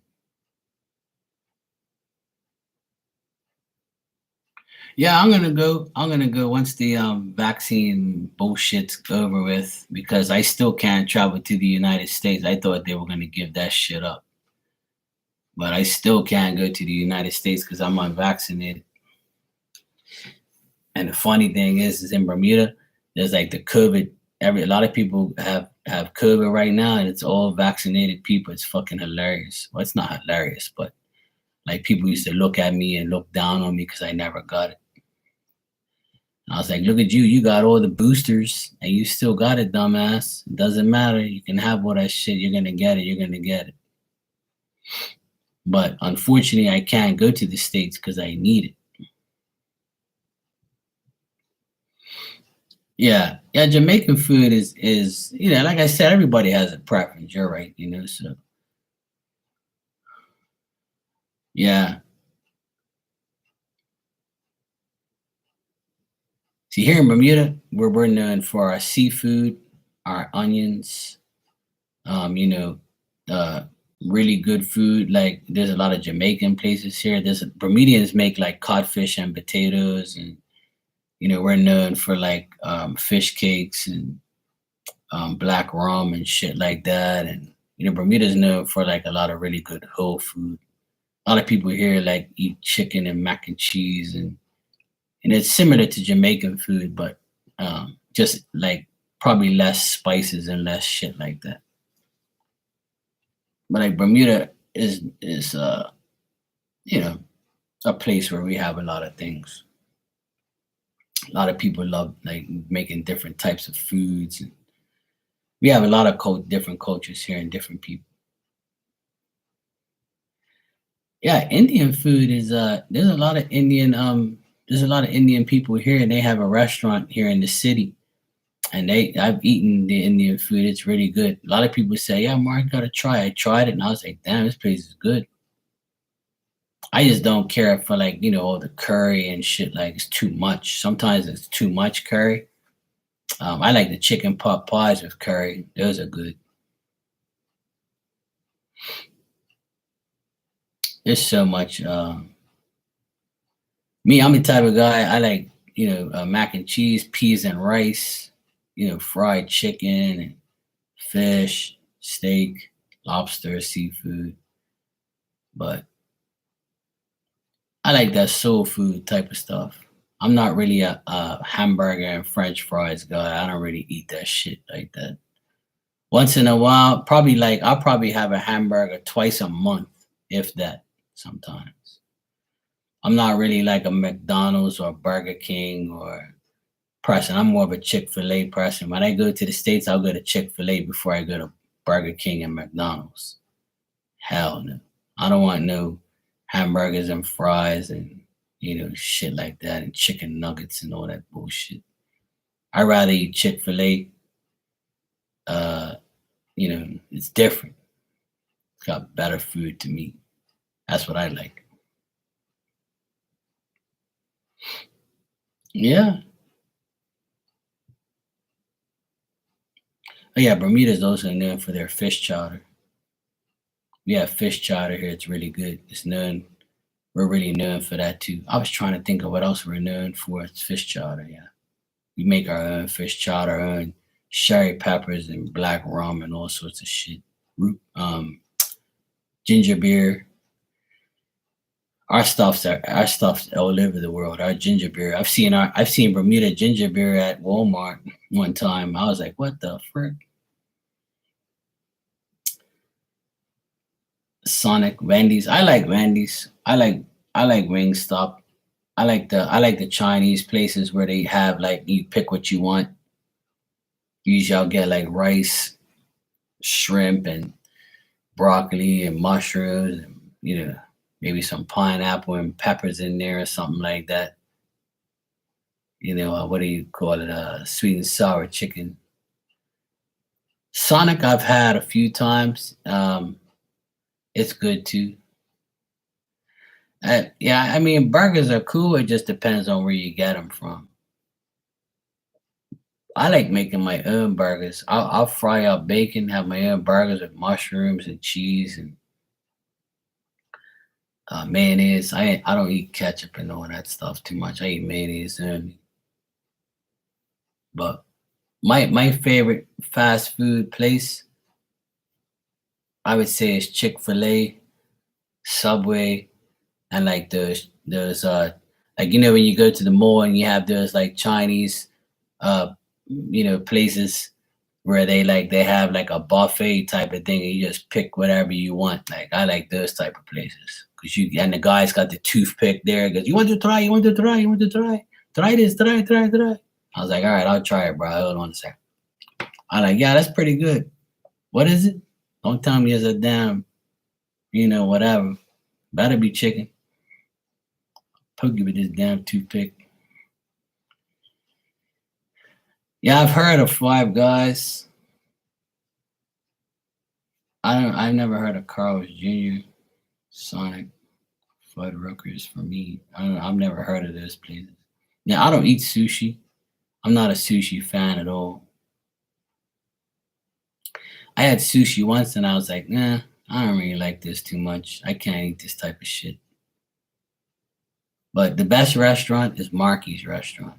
Yeah, I'm gonna go. I'm gonna go once the vaccine bullshit's over with, because I still can't travel to the United States. I thought they were gonna give that shit up, but I still can't go to the United States because I'm unvaccinated. And the funny thing is in Bermuda, there's like the COVID. A lot of people have COVID right now, and it's all vaccinated people. It's fucking hilarious. Well, it's not hilarious, but like people used to look at me and look down on me because I never got it. I was like, look at you. You got all the boosters and you still got it, dumbass. It doesn't matter. You can have all that shit. You're going to get it. You're going to get it. But unfortunately, I can't go to the States because I need it. Yeah. Yeah. Jamaican food is, you know, like I said, everybody has a preference. You're right. You know, so yeah. See, here in Bermuda, we're known for our seafood, our onions, you know, uh, really good food. Like there's a lot of Jamaican places here. Bermudians make like codfish and potatoes, and you know we're known for like fish cakes and black rum and shit like that. And you know Bermuda's known for like a lot of really good whole food. A lot of people here like eat chicken and mac and cheese, and it's similar to Jamaican food, but just like probably less spices and less shit like that. but like Bermuda is you know, a place where we have a lot of things. A lot of people love like making different types of foods. And we have a lot of different cultures here and different people. Yeah, Indian food is there's a lot of Indian people here and they have a restaurant here in the city. And I've eaten the Indian food. It's really good. A lot of people say, "Yeah, Mark, gotta try." I tried it and I was like, "Damn, this place is good." I just don't care for like all the curry and shit. Like it's too much. Sometimes it's too much curry. I like the chicken pot pies with curry. Those are good. There's so much. Me, I'm the type of guy. I like mac and cheese, peas and rice. Fried chicken and fish, steak, lobster, seafood. But I like that soul food type of stuff. I'm not really a hamburger and French fries guy. I don't really eat that shit like that. Once in a while, probably like I'll probably have a hamburger twice a month, if that. Sometimes I'm not really like a McDonald's or Burger King or person. I'm more of a Chick-fil-A person. When I go to the States, I'll go to Chick-fil-A before I go to Burger King and McDonald's. Hell no. I don't want no hamburgers and fries and shit like that and chicken nuggets and all that bullshit. I'd rather eat Chick-fil-A. Uh, it's different. It's got better food to me. That's what I like. Yeah. Oh yeah, Bermuda is also known for their fish chowder. We have fish chowder here. It's really good. It's known. We're really known for that too. I was trying to think of what else we're known for. It's fish chowder. Yeah, we make our own fish chowder, our own sherry peppers and black rum and all sorts of shit. Ginger beer. Our stuff's all over the world. Our ginger beer. I've seen Bermuda ginger beer at Walmart one time. I was like, what the frick? Sonic, Wendy's. I like Wendy's. I like Wingstop. I like the Chinese places where they have like you pick what you want. Usually I'll get like rice, shrimp, and broccoli and mushrooms, and maybe some pineapple and peppers in there or something like that. What do you call it? Sweet and sour chicken. Sonic I've had a few times. It's good too. Yeah, I mean burgers are cool. It just depends on where you get them from. I like making my own burgers. I'll fry up bacon, have my own burgers with mushrooms and cheese and mayonnaise. I don't eat ketchup and all that stuff too much. I eat mayonnaise only. But my favorite fast food place, I would say, is Chick-fil-A, Subway, and like those like when you go to the mall and you have those like Chinese places where they have like a buffet type of thing and you just pick whatever you want. Like I like those type of places because the guy's got the toothpick there. Goes, you want to try? You want to try? You want to try? Try this. Try. I was like, all right, I'll try it, bro. Hold on a second. I'm like, yeah, that's pretty good. What is it? Don't tell me it's a damn, whatever. Better be chicken. Poke you with this damn toothpick. Yeah, I've heard of Five Guys. I've never heard of Carl's Jr., Sonic, Fuddruckers for me. I don't know. I've never heard of those places. Yeah, I don't eat sushi. I'm not a sushi fan at all. I had sushi once and I was like, nah, I don't really like this too much. I can't eat this type of shit. But the best restaurant is Marky's restaurant.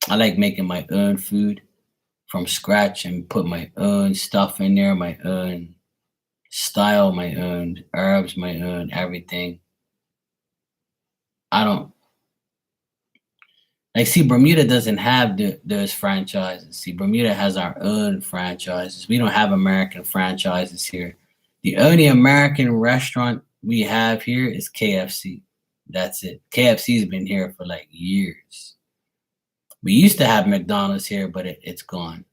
I like making my own food from scratch and put my own stuff in there, my own style, my own herbs, my own everything. I don't like see Bermuda doesn't have those franchises. See, Bermuda has our own franchises. We don't have American franchises here. The only American restaurant we have here is KFC. That's it. KFC's been here for like years. We used to have McDonald's here, but it's gone.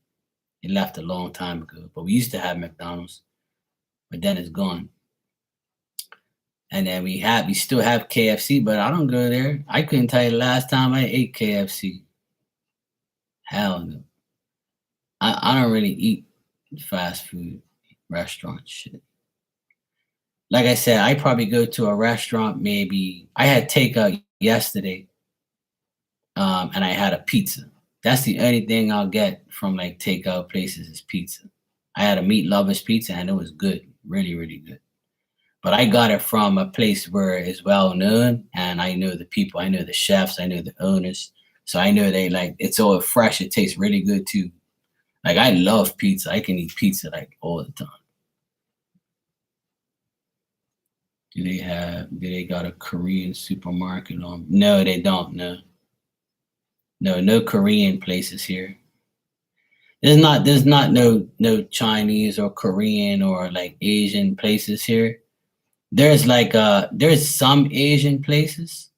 It left a long time ago. But we used to have McDonald's, but then it's gone. And then we still have KFC, but I don't go there. I couldn't tell you the last time I ate KFC. Hell no. I don't really eat fast food restaurant shit. Like I said, I probably go to a restaurant. Maybe I had takeout yesterday, and I had a pizza. That's the only thing I'll get from like takeout places is pizza. I had a meat lovers pizza and it was good, really, really good. But I got it from a place where it's well known, and I know the people, I know the chefs, I know the owners, so I know they like it's all fresh. It tastes really good too. Like I love pizza. I can eat pizza like all the time. Do they got a Korean supermarket on? No, they don't. No. No Korean places here. There's not no Chinese or Korean or like Asian places here. There's like there's some Asian places.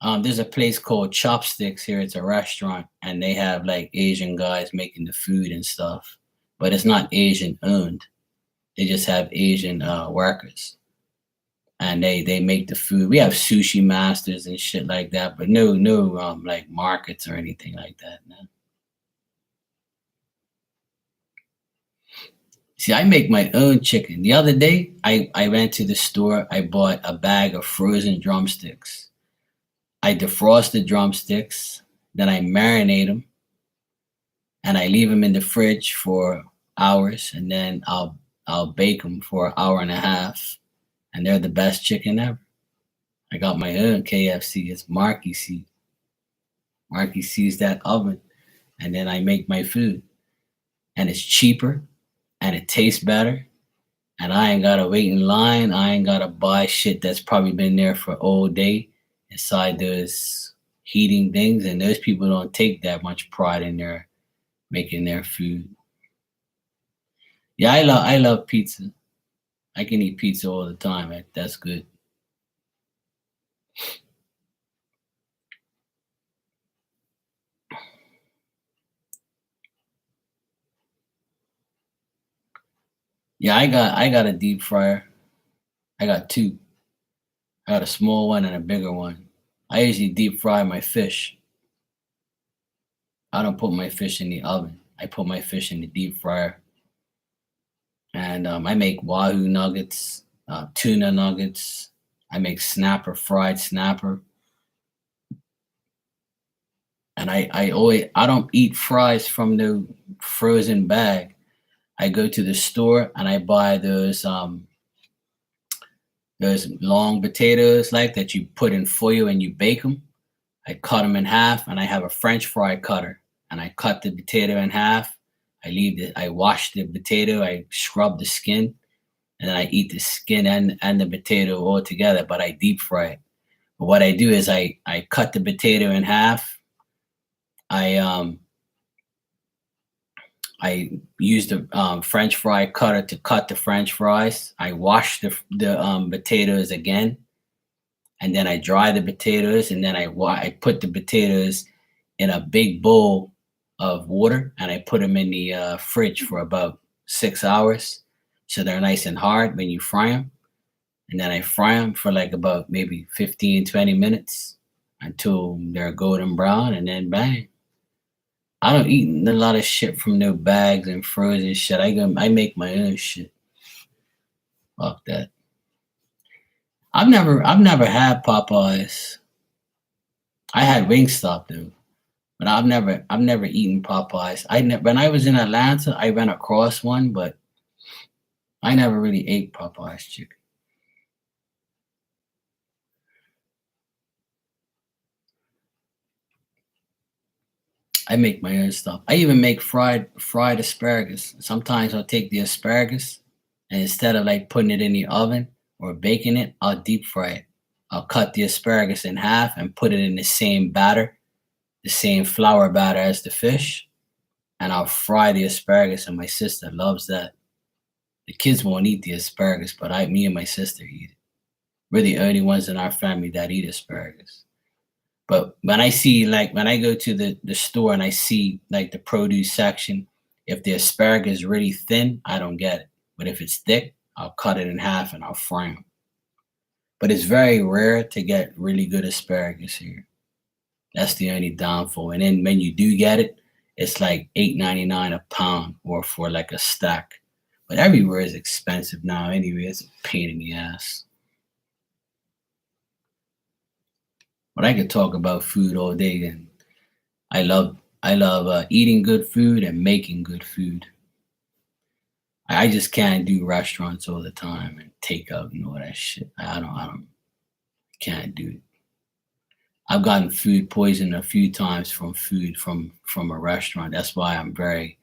There's a place called Chopsticks here. It's a restaurant, and they have like Asian guys making the food and stuff. But it's not Asian owned. They just have Asian workers, and they make the food. We have sushi masters and shit like that, but no like markets or anything like that. No. See, I make my own chicken. The other day, I went to the store. I bought a bag of frozen drumsticks. I defrost the drumsticks, then I marinate them, and I leave them in the fridge for hours, and then I'll bake them for an hour and a half, and they're the best chicken ever. I got my own KFC. It's Marky C. Marky C's that oven, and then I make my food, and it's cheaper, and it tastes better, and I ain't gotta wait in line. I ain't gotta buy shit that's probably been there for all day inside those heating things, and those people don't take that much pride in their making their food. Yeah, I love pizza. I can eat pizza all the time. That's good. Yeah, I got a deep fryer. I got two. I got a small one and a bigger one. I usually deep fry my fish. I don't put my fish in the oven. I put my fish in the deep fryer, and I make wahoo nuggets, tuna nuggets. I make snapper, fried snapper, and I don't eat fries from the frozen bag. I go to the store and I buy those long potatoes like that you put in foil and you bake them. I cut them in half, and I have a French fry cutter, and I cut the potato in half. I wash the potato, I scrub the skin, and then I eat the skin and the potato all together, but I deep fry it. But what I do is I cut the potato in half. I I use the French fry cutter to cut the French fries. I wash the potatoes again, and then I dry the potatoes, and then I put the potatoes in a big bowl of water, and I put them in the fridge for about 6 hours, so they're nice and hard when you fry them. And then I fry them for like about maybe 15-20 minutes until they're golden brown, and then bang. I don't eat a lot of shit from no bags and frozen shit. I make my own shit. Fuck that. I've never had Popeyes. I had Wingstop though, but I've never eaten Popeyes. When I was in Atlanta, I ran across one, but I never really ate Popeyes chicken. I make my own stuff. I even make fried asparagus. Sometimes I'll take the asparagus, and instead of like putting it in the oven or baking it, I'll deep fry it. I'll cut the asparagus in half and put it in the same batter, the same flour batter as the fish, and I'll fry the asparagus. And my sister loves that. The kids won't eat the asparagus, but me and my sister eat it. We're the only ones in our family that eat asparagus. But when I see, like, when I go to the store and I see like the produce section, if the asparagus is really thin, I don't get it. But if it's thick, I'll cut it in half and I'll fry them. But it's very rare to get really good asparagus here. That's the only downfall. And then when you do get it, it's like $8.99 a pound or for like a stack. But everywhere is expensive now anyway. It's a pain in the ass. But I could talk about food all day, and I love eating good food and making good food. I just can't do restaurants all the time and takeout and all that shit. I don't can't do it. I've gotten food poisoned a few times from food from a restaurant. That's why I'm very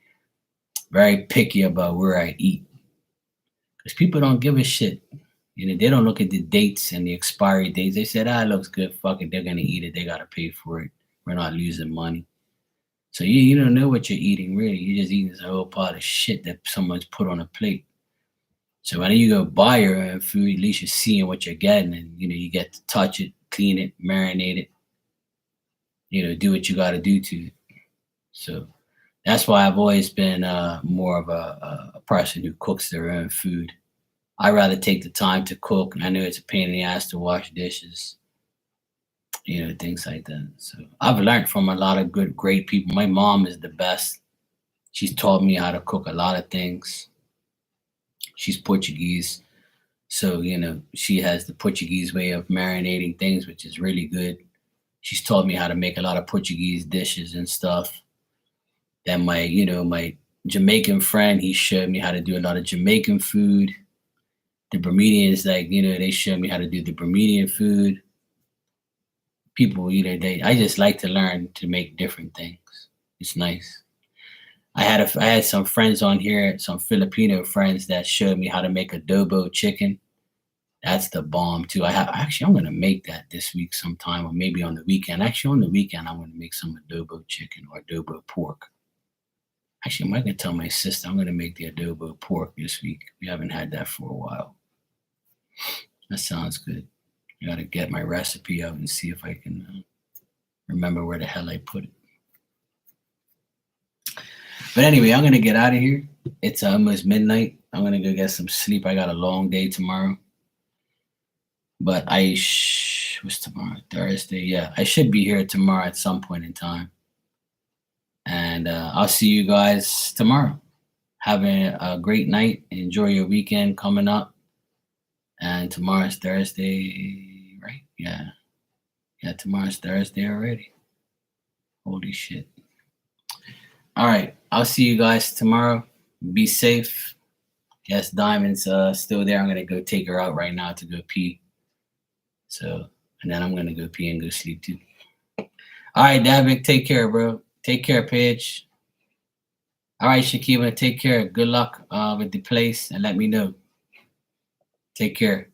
picky about where I eat, because people don't give a shit. They don't look at the dates and the expiry dates. They said, it looks good. Fuck it, they're gonna eat it. They gotta pay for it. We're not losing money. So you don't know what you're eating really. You're just eating this whole pot of shit that someone's put on a plate. So when you go buy your own food, at least you're seeing what you're getting, and you get to touch it, clean it, marinate it. Do what you got to do to it. So that's why I've always been more of a person who cooks their own food. I rather take the time to cook, and I know it's a pain in the ass to wash dishes, things like that. So I've learned from a lot of great people. My mom is the best. She's taught me how to cook a lot of things. She's Portuguese, so she has the Portuguese way of marinating things, which is really good. She's taught me how to make a lot of Portuguese dishes and stuff. Then my Jamaican friend, he showed me how to do a lot of Jamaican food. The Bermudians, like, they showed me how to do the Bermudian food. People, I just like to learn to make different things. It's nice. I had some friends on here, some Filipino friends that showed me how to make adobo chicken. That's the bomb too. I'm gonna make that this week sometime, or maybe on the weekend. Actually, on the weekend, I'm gonna make some adobo chicken or adobo pork. Actually, I'm gonna tell my sister I'm gonna make the adobo pork this week. We haven't had that for a while. That sounds good. I gotta get my recipe out and see if I can remember where the hell I put it. But anyway, I'm gonna get out of here. It's almost midnight. I'm gonna go get some sleep. I got a long day tomorrow. But what's tomorrow? Thursday. Yeah, I should be here tomorrow at some point in time. And I'll see you guys tomorrow. Have a great night. Enjoy your weekend coming up. And tomorrow's Thursday, right? Yeah. Yeah, tomorrow's Thursday already. Holy shit. All right. I'll see you guys tomorrow. Be safe. Yes, Diamond's still there. I'm going to go take her out right now to go pee. So, and then I'm going to go pee and go sleep too. All right, Davik, take care, bro. Take care, Paige. All right, Shakiba, take care. Good luck with the place and let me know. Take care.